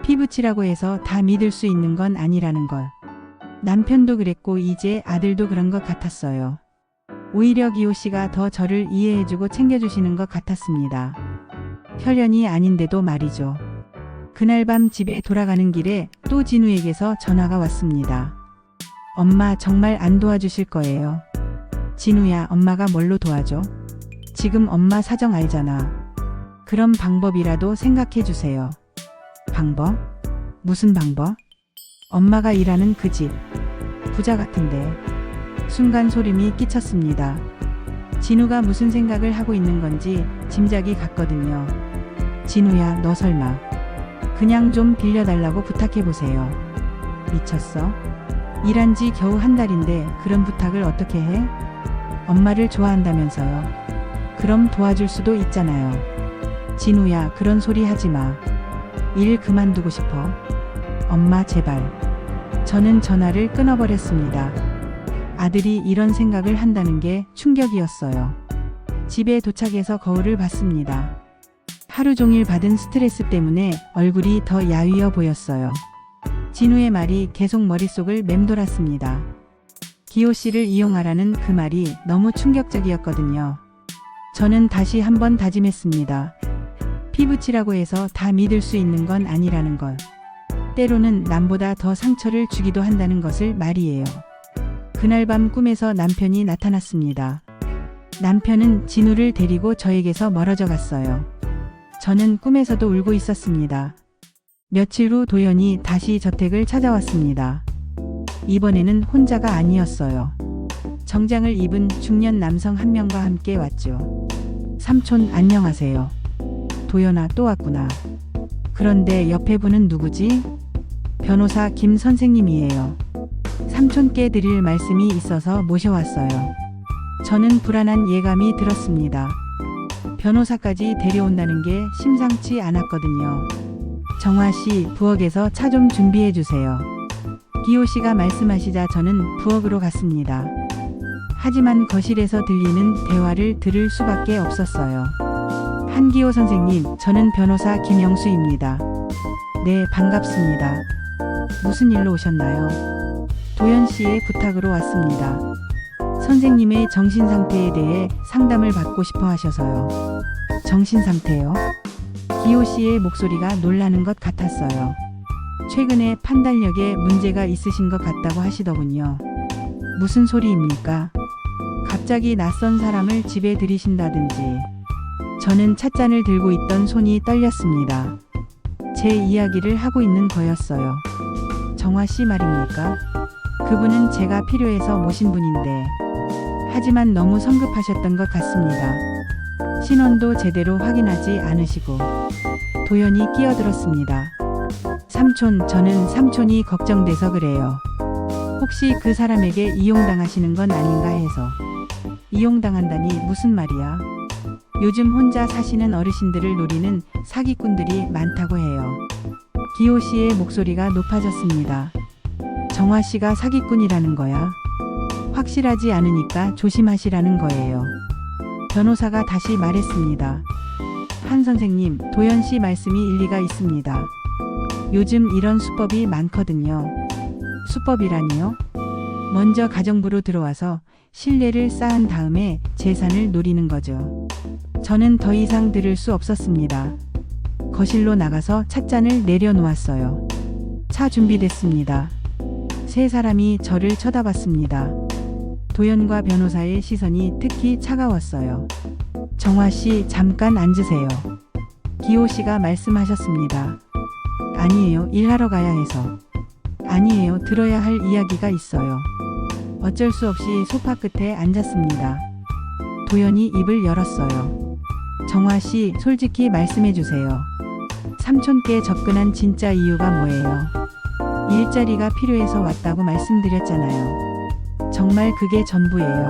피부치라고 해서 다 믿을 수 있는 건 아니라는 걸. 남편도 그랬고 이제 아들도 그런 것 같았어요. 오히려 기호 씨가 더 저를 이해해주고 챙겨주시는 것 같았습니다. 혈연이 아닌데도 말이죠. 그날 밤 집에 돌아가는 길에 또 진우에게서 전화가 왔습니다. 엄마, 정말 안 도와주실 거예요? 진우야, 엄마가 뭘로 도와줘? 지금 엄마 사정 알잖아. 그럼 방법이라도 생각해 주세요. 방법? 무슨 방법? 엄마가 일하는 그 집. 부자 같은데. 순간 소름이 끼쳤습니다. 진우가 무슨 생각을 하고 있는 건지 짐작이 갔거든요. 진우야, 너 설마 그냥 좀 빌려달라고 부탁해보세요. 미쳤어? 일한 지 겨우 한 달인데 그런 부탁을 어떻게 해? 엄마를 좋아한다면서요. 그럼 도와줄 수도 있잖아요. 진우야, 그런 소리 하지 마. 일 그만두고 싶어? 엄마, 제발. 저는 전화를 끊어버렸습니다. 아들이 이런 생각을 한다는 게 충격이었어요. 집에 도착해서 거울을 봤습니다. 하루 종일 받은 스트레스 때문에 얼굴이 더 야위어 보였어요. 진우의 말이 계속 머릿속을 맴돌았습니다. 기호 씨를 이용하라는 그 말이 너무 충격적이었거든요. 저는 다시 한번 다짐했습니다. 피부치라고 해서 다 믿을 수 있는 건 아니라는 걸. 때로는 남보다 더 상처를 주기도 한다는 것을 말이에요. 그날 밤 꿈에서 남편이 나타났습니다. 남편은 진우를 데리고 저에게서 멀어져 갔어요. 저는 꿈에서도 울고 있었습니다. 며칠 후 도연이 다시 저택을 찾아왔습니다. 이번에는 혼자가 아니었어요. 정장을 입은 중년 남성 한 명과 함께 왔죠. 삼촌, 안녕하세요. 도연아, 또 왔구나. 그런데 옆에 분은 누구지? 변호사 김 선생님이에요. 삼촌께 드릴 말씀이 있어서 모셔왔어요. 저는 불안한 예감이 들었습니다. 변호사까지 데려온다는 게 심상치 않았거든요. 정화 씨, 부엌에서 차 좀 준비해 주세요. 기호 씨가 말씀하시자 저는 부엌으로 갔습니다. 하지만 거실에서 들리는 대화를 들을 수밖에 없었어요. 한기호 선생님, 저는 변호사 김영수입니다. 네, 반갑습니다. 무슨 일로 오셨나요? 도연 씨의 부탁으로 왔습니다. 선생님의 정신 상태에 대해 상담을 받고 싶어 하셔서요. 정신 상태요? 기호 씨의 목소리가 놀라는 것 같았어요. 최근에 판단력에 문제가 있으신 것 같다고 하시더군요. 무슨 소리입니까? 갑자기 낯선 사람을 집에 들이신다든지 저는 찻잔을 들고 있던 손이 떨렸습니다. 제 이야기를 하고 있는 거였어요. 정화 씨 말입니까? 그분은 제가 필요해서 모신 분인데, 하지만 너무 성급하셨던 것 같습니다. 신원도 제대로 확인하지 않으시고. 도연이 끼어들었습니다. 삼촌, 저는 삼촌이 걱정돼서 그래요. 혹시 그 사람에게 이용당하시는 건 아닌가 해서. 이용당한다니 무슨 말이야? 요즘 혼자 사시는 어르신들을 노리는 사기꾼들이 많다고 해요. 기호 씨의 목소리가 높아졌습니다. 정화 씨가 사기꾼이라는 거야? 확실하지 않으니까 조심하시라는 거예요. 변호사가 다시 말했습니다. 한 선생님, 도연 씨 말씀이 일리가 있습니다. 요즘 이런 수법이 많거든요. 수법이라니요? 먼저 가정부로 들어와서 신뢰를 쌓은 다음에 재산을 노리는 거죠. 저는 더 이상 들을 수 없었습니다. 거실로 나가서 찻잔을 내려놓았어요. 차 준비됐습니다. 세 사람이 저를 쳐다봤습니다. 도연과 변호사의 시선이 특히 차가웠어요. 정화 씨, 잠깐 앉으세요. 기호 씨가 말씀하셨습니다. 아니에요, 일하러 가야 해서. 아니에요, 들어야 할 이야기가 있어요. 어쩔 수 없이 소파 끝에 앉았습니다. 도연이 입을 열었어요. 정화 씨, 솔직히 말씀해 주세요. 삼촌께 접근한 진짜 이유가 뭐예요? 일자리가 필요해서 왔다고 말씀드렸잖아요. 정말 그게 전부예요.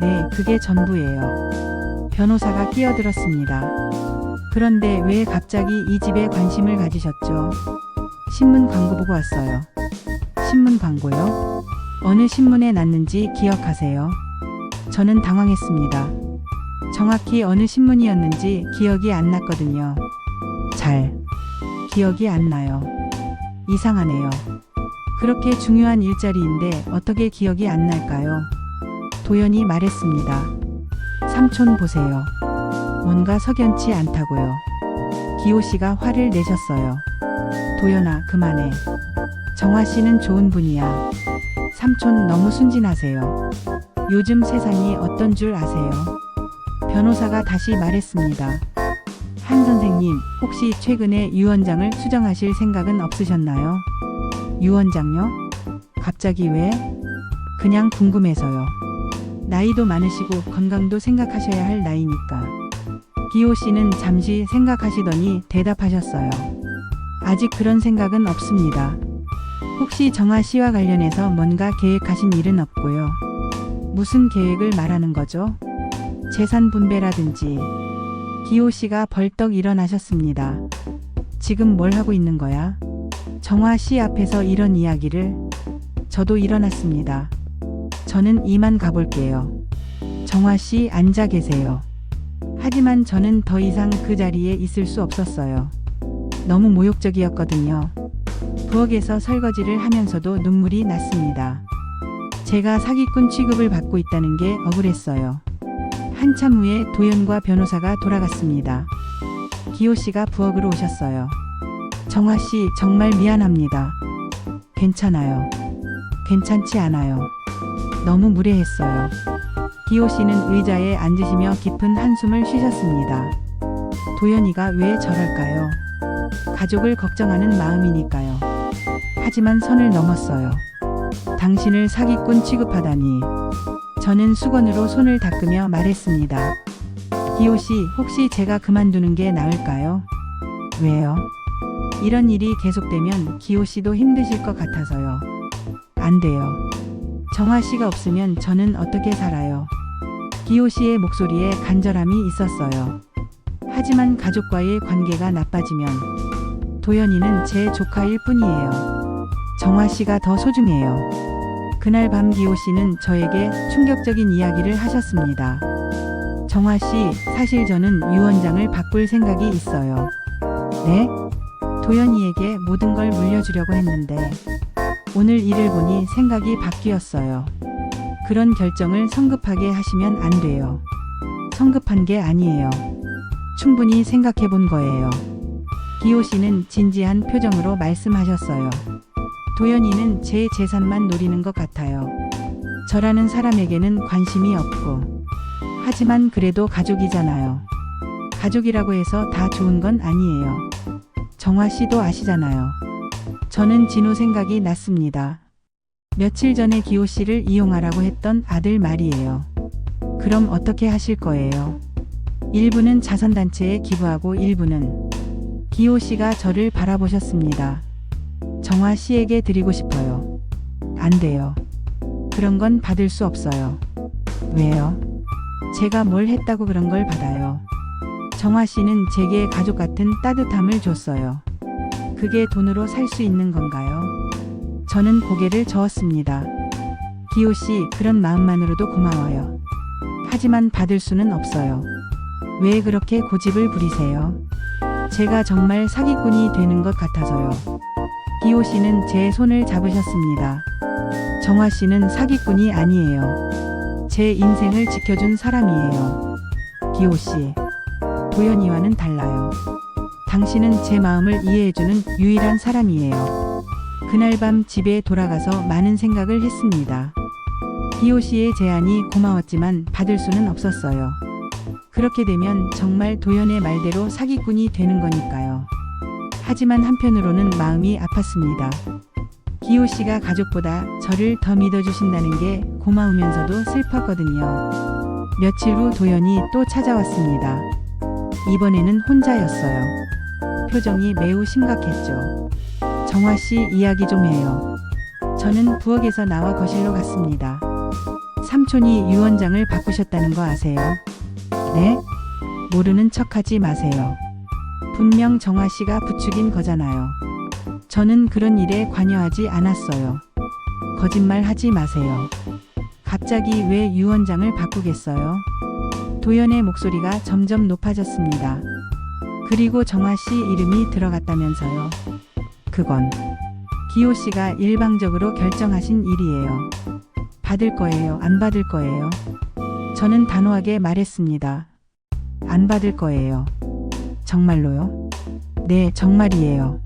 네, 그게 전부예요. 변호사가 끼어들었습니다. 그런데 왜 갑자기 이 집에 관심을 가지셨죠? 신문 광고 보고 왔어요. 신문 광고요? 어느 신문에 났는지 기억하세요? 저는 당황했습니다. 정확히 어느 신문이었는지 기억이 안 났거든요. 잘 기억이 안 나요. 이상하네요. 그렇게 중요한 일자리인데 어떻게 기억이 안 날까요? 도연이 말했습니다. 삼촌 보세요. 뭔가 석연치 않다고요. 기호 씨가 화를 내셨어요. 도연아, 그만해. 정화 씨는 좋은 분이야. 삼촌 너무 순진하세요. 요즘 세상이 어떤 줄 아세요? 변호사가 다시 말했습니다. 한 선생님, 혹시 최근에 유 원장을 수정하실 생각은 없으셨나요? 유 원장요? 갑자기 왜? 그냥 궁금해서요. 나이도 많으시고 건강도 생각하셔야 할 나이니까. 기호 씨는 잠시 생각하시더니 대답하셨어요. 아직 그런 생각은 없습니다. 혹시 정화 씨와 관련해서 뭔가 계획하신 일은 없고요. 무슨 계획을 말하는 거죠? 재산 분배라든지. 기호 씨가 벌떡 일어나셨습니다. 지금 뭘 하고 있는 거야? 정화 씨 앞에서 이런 이야기를. 저도 일어났습니다. 저는 이만 가볼게요. 정화 씨, 앉아 계세요. 하지만 저는 더 이상 그 자리에 있을 수 없었어요. 너무 모욕적이었거든요. 부엌에서 설거지를 하면서도 눈물이 났습니다. 제가 사기꾼 취급을 받고 있다는 게 억울했어요. 한참 후에 도연과 변호사가 돌아갔습니다. 기호 씨가 부엌으로 오셨어요. 정화 씨, 정말 미안합니다. 괜찮아요. 괜찮지 않아요. 너무 무례했어요. 기호 씨는 의자에 앉으시며 깊은 한숨을 쉬셨습니다. 도연이가 왜 저럴까요? 가족을 걱정하는 마음이니까요. 하지만 선을 넘었어요. 당신을 사기꾼 취급하다니. 저는 수건으로 손을 닦으며 말했습니다. 기호 씨, 혹시 제가 그만두는 게 나을까요? 왜요? 이런 일이 계속되면 기호 씨도 힘드실 것 같아서요. 안 돼요. 정화 씨가 없으면 저는 어떻게 살아요? 기호 씨의 목소리에 간절함이 있었어요. 하지만 가족과의 관계가 나빠지면 도연이는 제 조카일 뿐이에요. 정화 씨가 더 소중해요. 그날 밤 기호 씨는 저에게 충격적인 이야기를 하셨습니다. 정화 씨, 사실 저는 유 원장을 바꿀 생각이 있어요. 네? 도연이에게 모든 걸 물려주려고 했는데 오늘 일을 보니 생각이 바뀌었어요. 그런 결정을 성급하게 하시면 안 돼요. 성급한 게 아니에요. 충분히 생각해 본 거예요. 기호 씨는 진지한 표정으로 말씀하셨어요. 도연이는 제 재산만 노리는 것 같아요. 저라는 사람에게는 관심이 없고. 하지만 그래도 가족이잖아요. 가족이라고 해서 다 좋은 건 아니에요. 정화 씨도 아시잖아요. 저는 진호 생각이 났습니다. 며칠 전에 기호 씨를 이용하라고 했던 아들 말이에요. 그럼 어떻게 하실 거예요? 일부는 자선단체에 기부하고 일부는 기호 씨가 저를 바라보셨습니다. 정화 씨에게 드리고 싶어요. 안 돼요. 그런 건 받을 수 없어요. 왜요? 제가 뭘 했다고 그런 걸 받아요. 정화 씨는 제게 가족 같은 따뜻함을 줬어요. 그게 돈으로 살 수 있는 건가요? 저는 고개를 저었습니다. 기호 씨, 그런 마음만으로도 고마워요. 하지만 받을 수는 없어요. 왜 그렇게 고집을 부리세요? 제가 정말 사기꾼이 되는 것 같아서요. 기호 씨는 제 손을 잡으셨습니다. 정화 씨는 사기꾼이 아니에요. 제 인생을 지켜준 사람이에요. 기호 씨, 도연이와는 달라요. 당신은 제 마음을 이해해주는 유일한 사람이에요. 그날 밤 집에 돌아가서 많은 생각을 했습니다. 기호 씨의 제안이 고마웠지만 받을 수는 없었어요. 그렇게 되면 정말 도연의 말대로 사기꾼이 되는 거니까요. 하지만 한편으로는 마음이 아팠습니다. 기호 씨가 가족보다 저를 더 믿어주신다는 게 고마우면서도 슬펐거든요. 며칠 후 도연이 또 찾아왔습니다. 이번에는 혼자였어요. 표정이 매우 심각했죠. 정화 씨, 이야기 좀 해요. 저는 부엌에서 나와 거실로 갔습니다. 삼촌이 유원장을 바꾸셨다는 거 아세요? 네? 모르는 척하지 마세요. 분명 정화 씨가 부추긴 거잖아요. 저는 그런 일에 관여하지 않았어요. 거짓말 하지 마세요. 갑자기 왜 유원장을 바꾸겠어요? 도연의 목소리가 점점 높아졌습니다. 그리고 정화 씨 이름이 들어갔다면서요. 그건 기호 씨가 일방적으로 결정하신 일이에요. 받을 거예요? 안 받을 거예요? 저는 단호하게 말했습니다. 안 받을 거예요. 정말로요? 네, 정말이에요.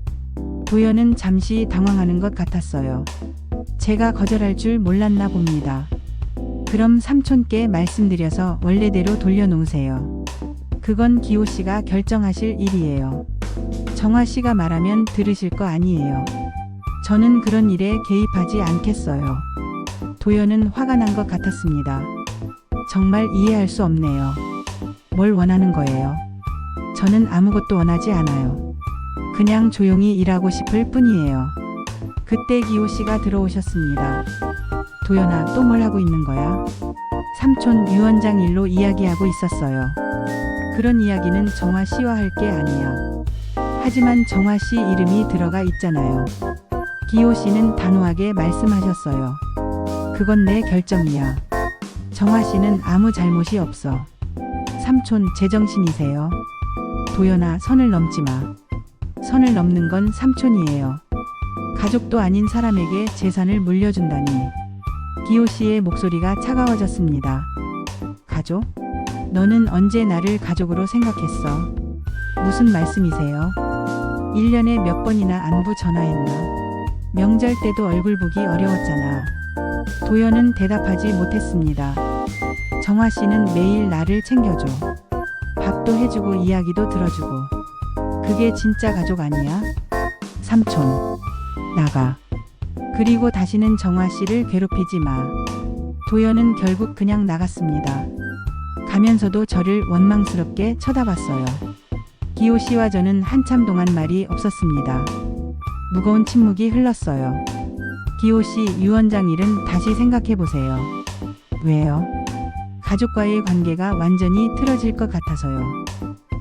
도연은 잠시 당황하는 것 같았어요. 제가 거절할 줄 몰랐나 봅니다. 그럼 삼촌께 말씀드려서 원래대로 돌려놓으세요. 그건 기호 씨가 결정하실 일이에요. 정화 씨가 말하면 들으실 거 아니에요. 저는 그런 일에 개입하지 않겠어요. 도연은 화가 난 것 같았습니다. 정말 이해할 수 없네요. 뭘 원하는 거예요? 저는 아무것도 원하지 않아요. 그냥 조용히 일하고 싶을 뿐이에요. 그때 기호 씨가 들어오셨습니다. 도연아, 또 뭘 하고 있는 거야? 삼촌 유원장 일로 이야기하고 있었어요. 그런 이야기는 정화 씨와 할 게 아니야. 하지만 정화 씨 이름이 들어가 있잖아요. 기호 씨는 단호하게 말씀하셨어요. 그건 내 결정이야. 정화 씨는 아무 잘못이 없어. 삼촌, 제정신이세요? 도연아, 선을 넘지 마. 선을 넘는 건 삼촌이에요. 가족도 아닌 사람에게 재산을 물려준다니. 기호 씨의 목소리가 차가워졌습니다. 가족? 너는 언제 나를 가족으로 생각했어? 무슨 말씀이세요? 1년에 몇 번이나 안부 전화했나? 명절 때도 얼굴 보기 어려웠잖아. 도연은 대답하지 못했습니다. 정화 씨는 매일 나를 챙겨줘. 밥도 해주고 이야기도 들어주고. 그게 진짜 가족 아니야? 삼촌, 나가. 그리고 다시는 정화 씨를 괴롭히지 마. 도연은 결국 그냥 나갔습니다. 가면서도 저를 원망스럽게 쳐다봤어요. 기호 씨와 저는 한참 동안 말이 없었습니다. 무거운 침묵이 흘렀어요. 기호 씨, 유원장 일은 다시 생각해 보세요. 왜요? 가족과의 관계가 완전히 틀어질 것 같아서요.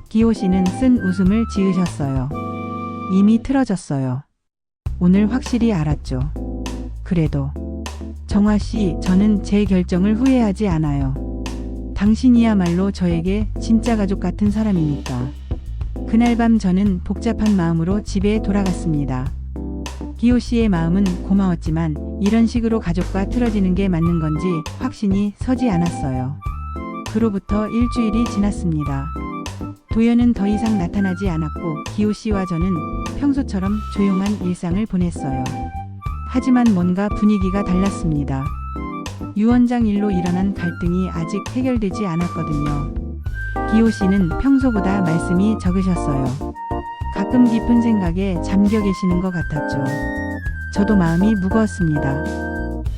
기호 씨는 쓴 웃음을 지으셨어요. 이미 틀어졌어요. 오늘 확실히 알았죠. 그래도 정화 씨, 저는 제 결정을 후회하지 않아요. 당신이야말로 저에게 진짜 가족 같은 사람이니까. 그날 밤 저는 복잡한 마음으로 집에 돌아갔습니다. 기호 씨의 마음은 고마웠지만 이런 식으로 가족과 틀어지는 게 맞는 건지 확신이 서지 않았어요. 그로부터 일주일이 지났습니다. 도연은 더 이상 나타나지 않았고 기호 씨와 저는 평소처럼 조용한 일상을 보냈어요. 하지만 뭔가 분위기가 달랐습니다. 유원장 일로 일어난 갈등이 아직 해결되지 않았거든요. 기호 씨는 평소보다 말씀이 적으셨어요. 가끔 깊은 생각에 잠겨 계시는 것 같았죠. 저도 마음이 무거웠습니다.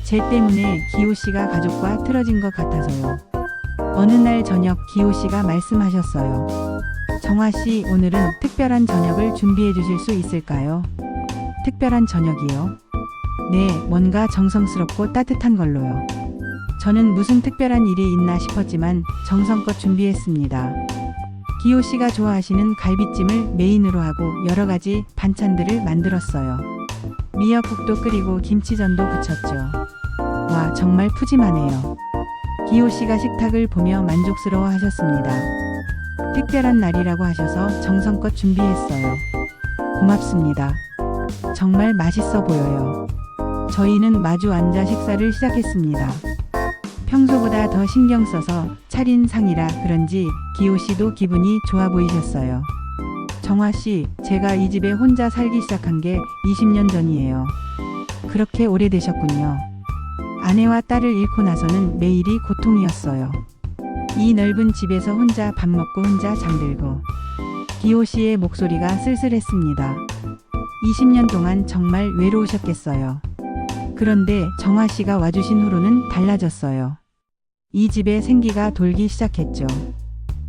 제 때문에 기호 씨가 가족과 틀어진 것 같아서요. 어느 날 저녁 기호 씨가 말씀하셨어요. 정화 씨, 오늘은 특별한 저녁을 준비해 주실 수 있을까요? 특별한 저녁이요? 네, 뭔가 정성스럽고 따뜻한 걸로요. 저는 무슨 특별한 일이 있나 싶었지만 정성껏 준비했습니다. 기호 씨가 좋아하시는 갈비찜을 메인으로 하고 여러 가지 반찬들을 만들었어요. 미역국도 끓이고 김치전도 부쳤죠. 와, 정말 푸짐하네요. 기호 씨가 식탁을 보며 만족스러워 하셨습니다. 특별한 날이라고 하셔서 정성껏 준비했어요. 고맙습니다. 정말 맛있어 보여요. 저희는 마주 앉아 식사를 시작했습니다. 평소보다 더 신경 써서 차린 상이라 그런지 기호 씨도 기분이 좋아 보이셨어요. 정화 씨, 제가 이 집에 혼자 살기 시작한 게 20년 전이에요. 그렇게 오래되셨군요. 아내와 딸을 잃고 나서는 매일이 고통이었어요. 이 넓은 집에서 혼자 밥 먹고 혼자 잠들고. 기호 씨의 목소리가 쓸쓸했습니다. 20년 동안 정말 외로우셨겠어요. 그런데 정화 씨가 와주신 후로는 달라졌어요. 이 집에 생기가 돌기 시작했죠.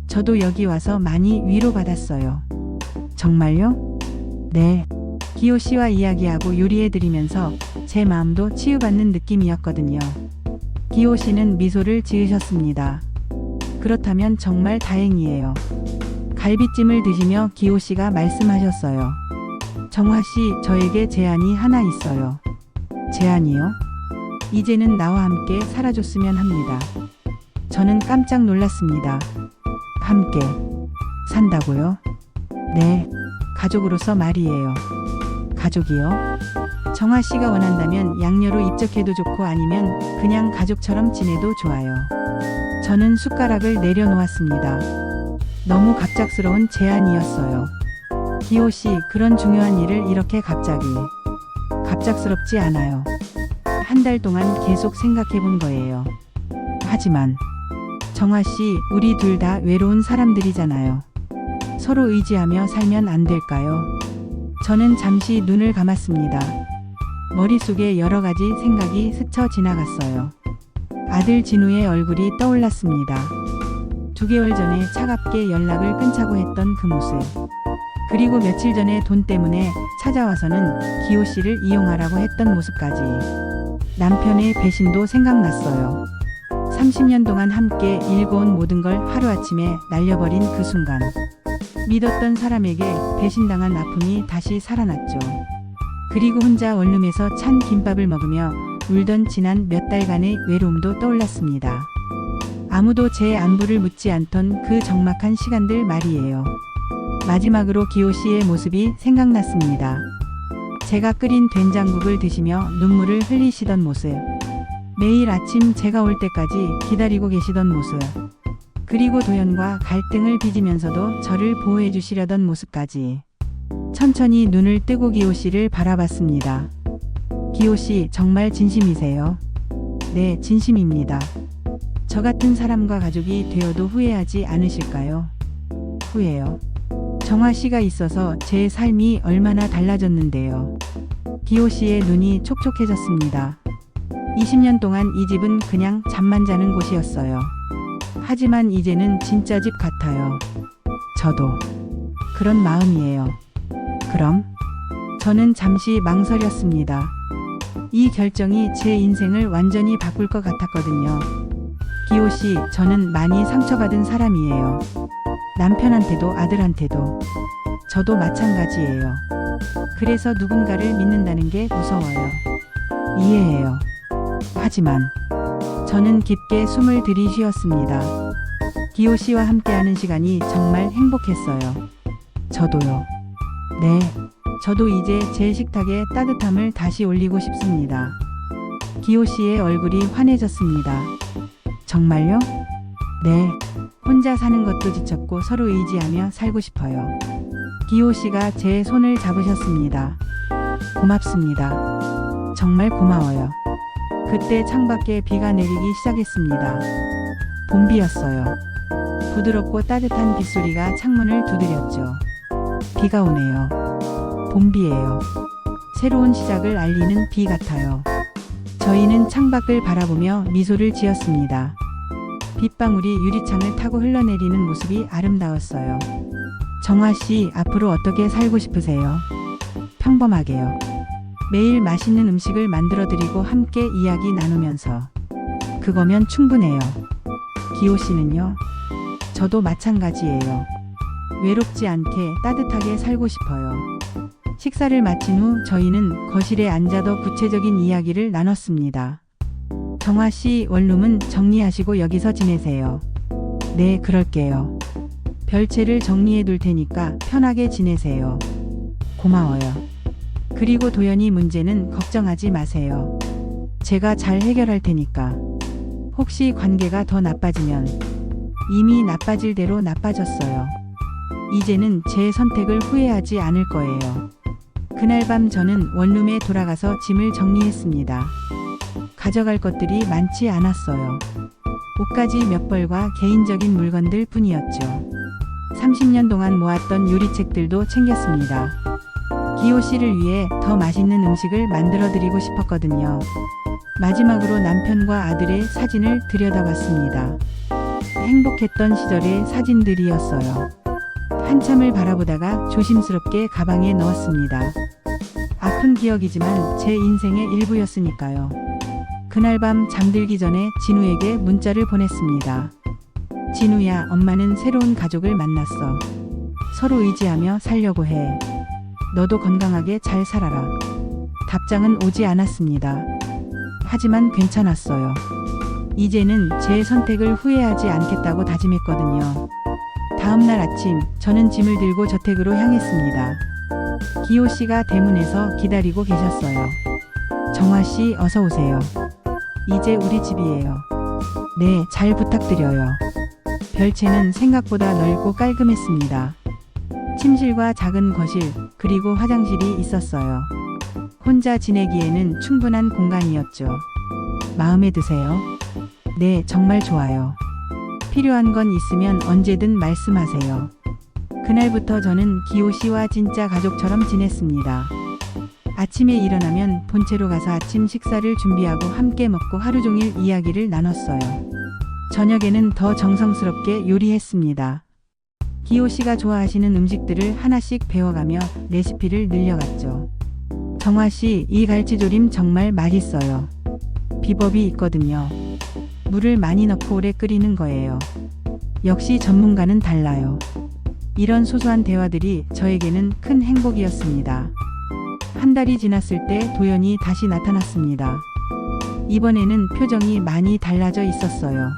저도 여기 와서 많이 위로받았어요. 정말요? 네. 기호 씨와 이야기하고 요리해드리면서 제 마음도 치유받는 느낌이었거든요. 기호 씨는 미소를 지으셨습니다. 그렇다면 정말 다행이에요. 갈비찜을 드시며 기호 씨가 말씀하셨어요. 정화 씨, 저에게 제안이 하나 있어요. 제안이요? 이제는 나와 함께 살아줬으면 합니다. 저는 깜짝 놀랐습니다. 함께 산다고요? 네, 가족으로서 말이에요. 가족이요? 정화 씨가 원한다면 양녀로 입적해도 좋고 아니면 그냥 가족처럼 지내도 좋아요. 저는 숟가락을 내려놓았습니다. 너무 갑작스러운 제안이었어요. 기호 씨, 그런 중요한 일을 이렇게 갑자기. 갑작스럽지 않아요. 한 달 동안 계속 생각해 본 거예요. 하지만 정화 씨, 우리 둘 다 외로운 사람들이잖아요. 서로 의지하며 살면 안 될까요? 저는 잠시 눈을 감았습니다. 머릿속에 여러 가지 생각이 스쳐 지나갔어요. 아들 진우의 얼굴이 떠올랐습니다. 2개월 전에 차갑게 연락을 끊자고 했던 그 모습. 그리고 며칠 전에 돈 때문에 찾아와서는 기호 씨를 이용하라고 했던 모습까지. 남편의 배신도 생각났어요. 30년 동안 함께 일궈온 모든 걸 하루아침에 날려버린 그 순간. 믿었던 사람에게 배신당한 아픔이 다시 살아났죠. 그리고 혼자 원룸에서 찬 김밥을 먹으며 울던 지난 몇 달간의 외로움도 떠올랐습니다. 아무도 제 안부를 묻지 않던 그 적막한 시간들 말이에요. 마지막으로 기호 씨의 모습이 생각났습니다. 제가 끓인 된장국을 드시며 눈물을 흘리시던 모습. 매일 아침 제가 올 때까지 기다리고 계시던 모습. 그리고 도연과 갈등을 빚으면서도 저를 보호해 주시려던 모습까지. 천천히 눈을 뜨고 기호 씨를 바라봤습니다. 기호 씨, 정말 진심이세요? 네, 진심입니다. 저 같은 사람과 가족이 되어도 후회하지 않으실까요? 후회요? 정화 씨가 있어서 제 삶이 얼마나 달라졌는데요. 기호 씨의 눈이 촉촉해졌습니다. 20년 동안 이 집은 그냥 잠만 자는 곳이었어요. 하지만 이제는 진짜 집 같아요. 저도 그런 마음이에요. 그럼? 저는 잠시 망설였습니다. 이 결정이 제 인생을 완전히 바꿀 것 같았거든요. 기호 씨, 저는 많이 상처받은 사람이에요. 남편한테도 아들한테도. 저도 마찬가지예요. 그래서 누군가를 믿는다는 게 무서워요. 이해해요. 하지만 저는 깊게 숨을 들이쉬었습니다. 기호 씨와 함께하는 시간이 정말 행복했어요. 저도요. 네, 저도 이제 제 식탁에 따뜻함을 다시 올리고 싶습니다. 기호 씨의 얼굴이 환해졌습니다. 정말요? 네, 혼자 사는 것도 지쳤고 서로 의지하며 살고 싶어요. 기호 씨가 제 손을 잡으셨습니다. 고맙습니다. 정말 고마워요. 그때 창밖에 비가 내리기 시작했습니다. 봄비였어요. 부드럽고 따뜻한 빗소리가 창문을 두드렸죠. 비가 오네요. 봄비예요. 새로운 시작을 알리는 비 같아요. 저희는 창밖을 바라보며 미소를 지었습니다. 빗방울이 유리창을 타고 흘러내리는 모습이 아름다웠어요. 정화 씨, 앞으로 어떻게 살고 싶으세요? 평범하게요. 매일 맛있는 음식을 만들어 드리고 함께 이야기 나누면서. 그거면 충분해요. 기호 씨는요? 저도 마찬가지예요. 외롭지 않게 따뜻하게 살고 싶어요. 식사를 마친 후 저희는 거실에 앉아 더 구체적인 이야기를 나눴습니다. 정화 씨, 원룸은 정리하시고 여기서 지내세요. 네, 그럴게요. 별채를 정리해 둘 테니까 편하게 지내세요. 고마워요. 그리고 도연이 문제는 걱정하지 마세요. 제가 잘 해결할 테니까. 혹시 관계가 더 나빠지면 이미 나빠질 대로 나빠졌어요. 이제는 제 선택을 후회하지 않을 거예요. 그날 밤 저는 원룸에 돌아가서 짐을 정리했습니다. 가져갈 것들이 많지 않았어요. 옷가지 몇 벌과 개인적인 물건들 뿐이었죠. 30년 동안 모았던 요리책들도 챙겼습니다. 기호 씨를 위해 더 맛있는 음식을 만들어 드리고 싶었거든요. 마지막으로 남편과 아들의 사진을 들여다봤습니다. 행복했던 시절의 사진들이었어요. 한참을 바라보다가 조심스럽게 가방에 넣었습니다. 아픈 기억이지만 제 인생의 일부였으니까요. 그날 밤 잠들기 전에 진우에게 문자를 보냈습니다. 진우야, 엄마는 새로운 가족을 만났어. 서로 의지하며 살려고 해. 너도 건강하게 잘 살아라. 답장은 오지 않았습니다. 하지만 괜찮았어요. 이제는 제 선택을 후회하지 않겠다고 다짐했거든요. 다음날 아침, 저는 짐을 들고 저택으로 향했습니다. 기호 씨가 대문에서 기다리고 계셨어요. 정화 씨, 어서 오세요. 이제 우리 집이에요. 네, 잘 부탁드려요. 별채는 생각보다 넓고 깔끔했습니다. 침실과 작은 거실, 그리고 화장실이 있었어요. 혼자 지내기에는 충분한 공간이었죠. 마음에 드세요? 네, 정말 좋아요. 필요한 건 있으면 언제든 말씀하세요. 그날부터 저는 기호 씨와 진짜 가족처럼 지냈습니다. 아침에 일어나면 본체로 가서 아침 식사를 준비하고 함께 먹고 하루 종일 이야기를 나눴어요. 저녁에는 더 정성스럽게 요리했습니다. 기호 씨가 좋아하시는 음식들을 하나씩 배워가며 레시피를 늘려갔죠. 정화 씨, 이 갈치조림 정말 맛있어요. 비법이 있거든요. 물을 많이 넣고 오래 끓이는 거예요. 역시 전문가는 달라요. 이런 소소한 대화들이 저에게는 큰 행복이었습니다. 한 달이 지났을 때 도연이 다시 나타났습니다. 이번에는 표정이 많이 달라져 있었어요.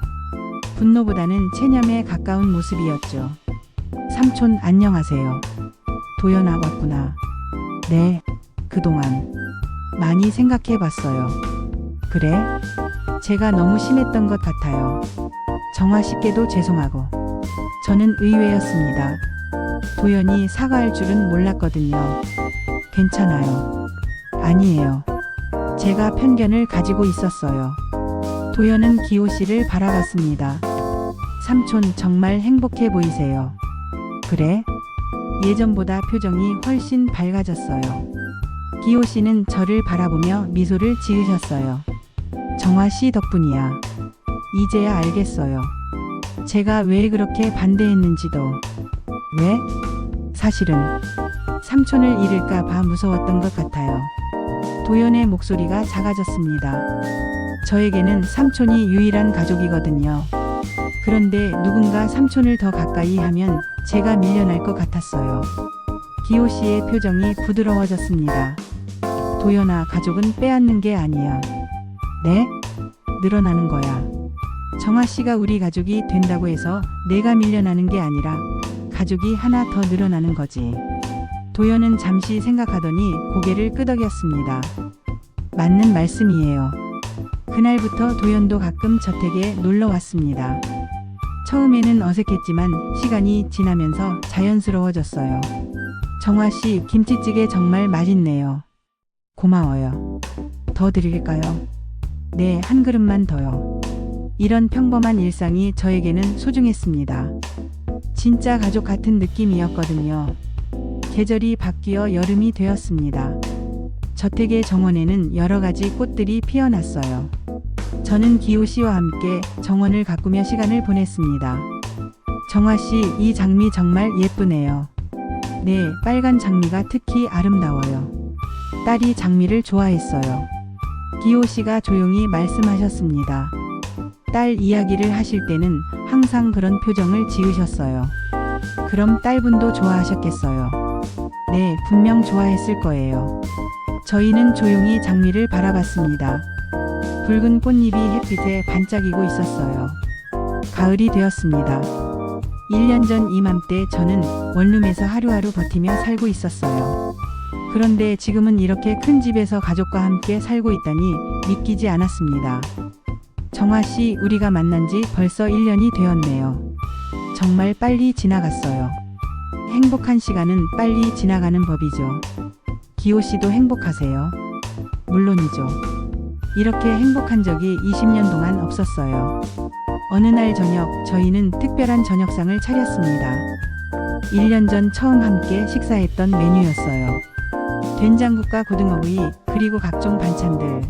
분노보다는 체념에 가까운 모습이었죠. 삼촌, 안녕하세요. 도연아, 왔구나. 네, 그동안 많이 생각해 봤어요. 그래? 제가 너무 심했던 것 같아요. 정화 씨께도 죄송하고. 저는 의외였습니다. 도연이 사과할 줄은 몰랐거든요. 괜찮아요. 아니에요. 제가 편견을 가지고 있었어요. 도연은 기호 씨를 바라봤습니다. 삼촌, 정말 행복해 보이세요. 그래? 예전보다 표정이 훨씬 밝아졌어요. 기호 씨는 저를 바라보며 미소를 지으셨어요. 정화 씨 덕분이야. 이제야 알겠어요. 제가 왜 그렇게 반대했는지도. 왜? 사실은 삼촌을 잃을까 봐 무서웠던 것 같아요. 도연의 목소리가 작아졌습니다. 저에게는 삼촌이 유일한 가족이거든요. 그런데 누군가 삼촌을 더 가까이 하면 제가 밀려날 것 같았어요. 기호 씨의 표정이 부드러워졌습니다. 도연아, 가족은 빼앗는 게 아니야. 네? 늘어나는 거야. 정화 씨가 우리 가족이 된다고 해서 내가 밀려나는 게 아니라 가족이 하나 더 늘어나는 거지. 도연은 잠시 생각하더니 고개를 끄덕였습니다. 맞는 말씀이에요. 그날부터 도연도 가끔 저택에 놀러 왔습니다. 처음에는 어색했지만 시간이 지나면서 자연스러워졌어요. 정화 씨, 김치찌개 정말 맛있네요. 고마워요. 더 드릴까요? 네, 한 그릇만 더요. 이런 평범한 일상이 저에게는 소중했습니다. 진짜 가족 같은 느낌이었거든요. 계절이 바뀌어 여름이 되었습니다. 저택의 정원에는 여러 가지 꽃들이 피어났어요. 저는 기호 씨와 함께 정원을 가꾸며 시간을 보냈습니다. 정화 씨, 이 장미 정말 예쁘네요. 네, 빨간 장미가 특히 아름다워요. 딸이 장미를 좋아했어요. 기호 씨가 조용히 말씀하셨습니다. 딸 이야기를 하실 때는 항상 그런 표정을 지으셨어요. 그럼 딸분도 좋아하셨겠어요. 네, 분명 좋아했을 거예요. 저희는 조용히 장미를 바라봤습니다. 붉은 꽃잎이 햇빛에 반짝이고 있었어요. 가을이 되었습니다. 1년 전 이맘때 저는 원룸에서 하루하루 버티며 살고 있었어요. 그런데 지금은 이렇게 큰 집에서 가족과 함께 살고 있다니 믿기지 않았습니다. 정화 씨, 우리가 만난 지 벌써 1년이 되었네요. 정말 빨리 지나갔어요. 행복한 시간은 빨리 지나가는 법이죠. 기호 씨도 행복하세요? 물론이죠. 이렇게 행복한 적이 20년 동안 없었어요. 어느 날 저녁, 저희는 특별한 저녁상을 차렸습니다. 1년 전 처음 함께 식사했던 메뉴였어요. 된장국과 고등어구이, 그리고 각종 반찬들.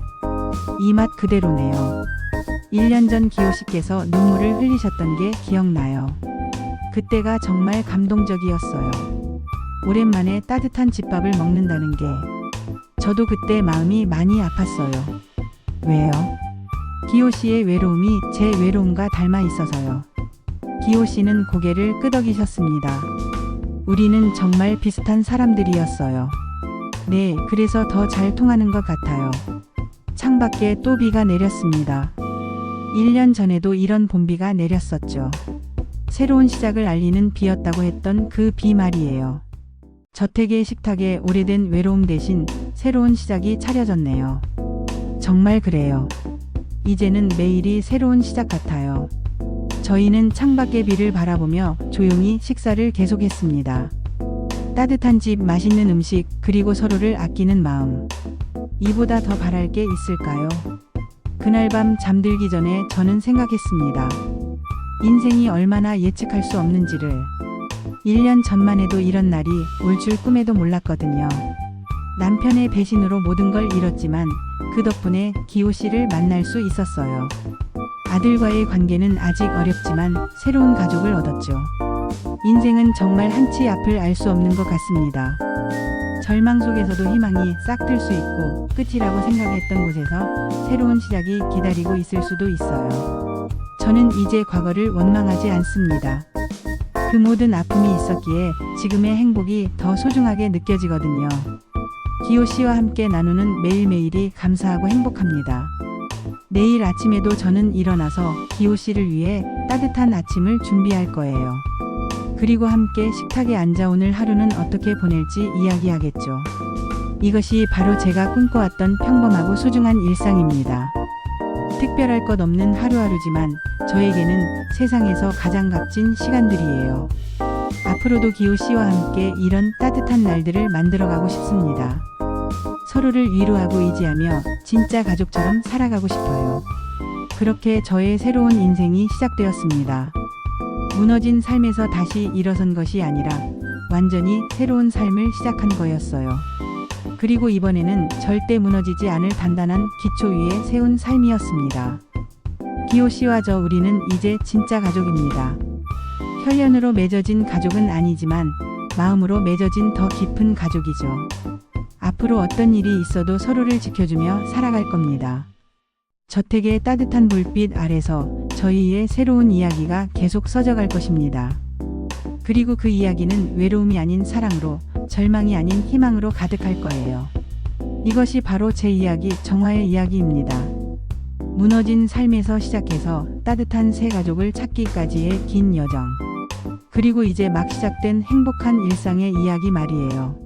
이 맛 그대로네요. 1년 전 기호 씨께서 눈물을 흘리셨던 게 기억나요. 그때가 정말 감동적이었어요. 오랜만에 따뜻한 집밥을 먹는다는 게. 저도 그때 마음이 많이 아팠어요. 왜요? 기호 씨의 외로움이 제 외로움과 닮아 있어서요. 기호 씨는 고개를 끄덕이셨습니다. 우리는 정말 비슷한 사람들이었어요. 네, 그래서 더 잘 통하는 것 같아요. 창밖에 또 비가 내렸습니다. 1년 전에도 이런 봄비가 내렸었죠. 새로운 시작을 알리는 비였다고 했던 그 비 말이에요. 저택의 식탁에 오래된 외로움 대신 새로운 시작이 차려졌네요. 정말 그래요. 이제는 매일이 새로운 시작 같아요. 저희는 창밖의 비를 바라보며 조용히 식사를 계속했습니다. 따뜻한 집, 맛있는 음식, 그리고 서로를 아끼는 마음. 이보다 더 바랄 게 있을까요? 그날 밤 잠들기 전에 저는 생각했습니다. 인생이 얼마나 예측할 수 없는지를. 1년 전만 해도 이런 날이 올 줄 꿈에도 몰랐거든요. 남편의 배신으로 모든 걸 잃었지만 그 덕분에 기호 씨를 만날 수 있었어요. 아들과의 관계는 아직 어렵지만 새로운 가족을 얻었죠. 인생은 정말 한치 앞을 알 수 없는 것 같습니다. 절망 속에서도 희망이 싹 틀 수 있고, 끝이라고 생각했던 곳에서 새로운 시작이 기다리고 있을 수도 있어요. 저는 이제 과거를 원망하지 않습니다. 그 모든 아픔이 있었기에 지금의 행복이 더 소중하게 느껴지거든요. 기호 씨와 함께 나누는 매일매일이 감사하고 행복합니다. 내일 아침에도 저는 일어나서 기호 씨를 위해 따뜻한 아침을 준비할 거예요. 그리고 함께 식탁에 앉아 오늘 하루는 어떻게 보낼지 이야기하겠죠. 이것이 바로 제가 꿈꿔왔던 평범하고 소중한 일상입니다. 특별할 것 없는 하루하루지만 저에게는 세상에서 가장 값진 시간들이에요. 앞으로도 기호 씨와 함께 이런 따뜻한 날들을 만들어가고 싶습니다. 서로를 위로하고 의지하며 진짜 가족처럼 살아가고 싶어요. 그렇게 저의 새로운 인생이 시작되었습니다. 무너진 삶에서 다시 일어선 것이 아니라 완전히 새로운 삶을 시작한 거였어요. 그리고 이번에는 절대 무너지지 않을 단단한 기초 위에 세운 삶이었습니다. 기호 씨와 우리는 이제 진짜 가족입니다. 혈연으로 맺어진 가족은 아니지만 마음으로 맺어진 더 깊은 가족이죠. 앞으로 어떤 일이 있어도 서로를 지켜주며 살아갈 겁니다. 저택의 따뜻한 불빛 아래서 저희의 새로운 이야기가 계속 써져갈 것입니다. 그리고 그 이야기는 외로움이 아닌 사랑으로, 절망이 아닌 희망으로 가득할 거예요. 이것이 바로 제 이야기, 정화의 이야기입니다. 무너진 삶에서 시작해서 따뜻한 새 가족을 찾기까지의 긴 여정. 그리고 이제 막 시작된 행복한 일상의 이야기 말이에요.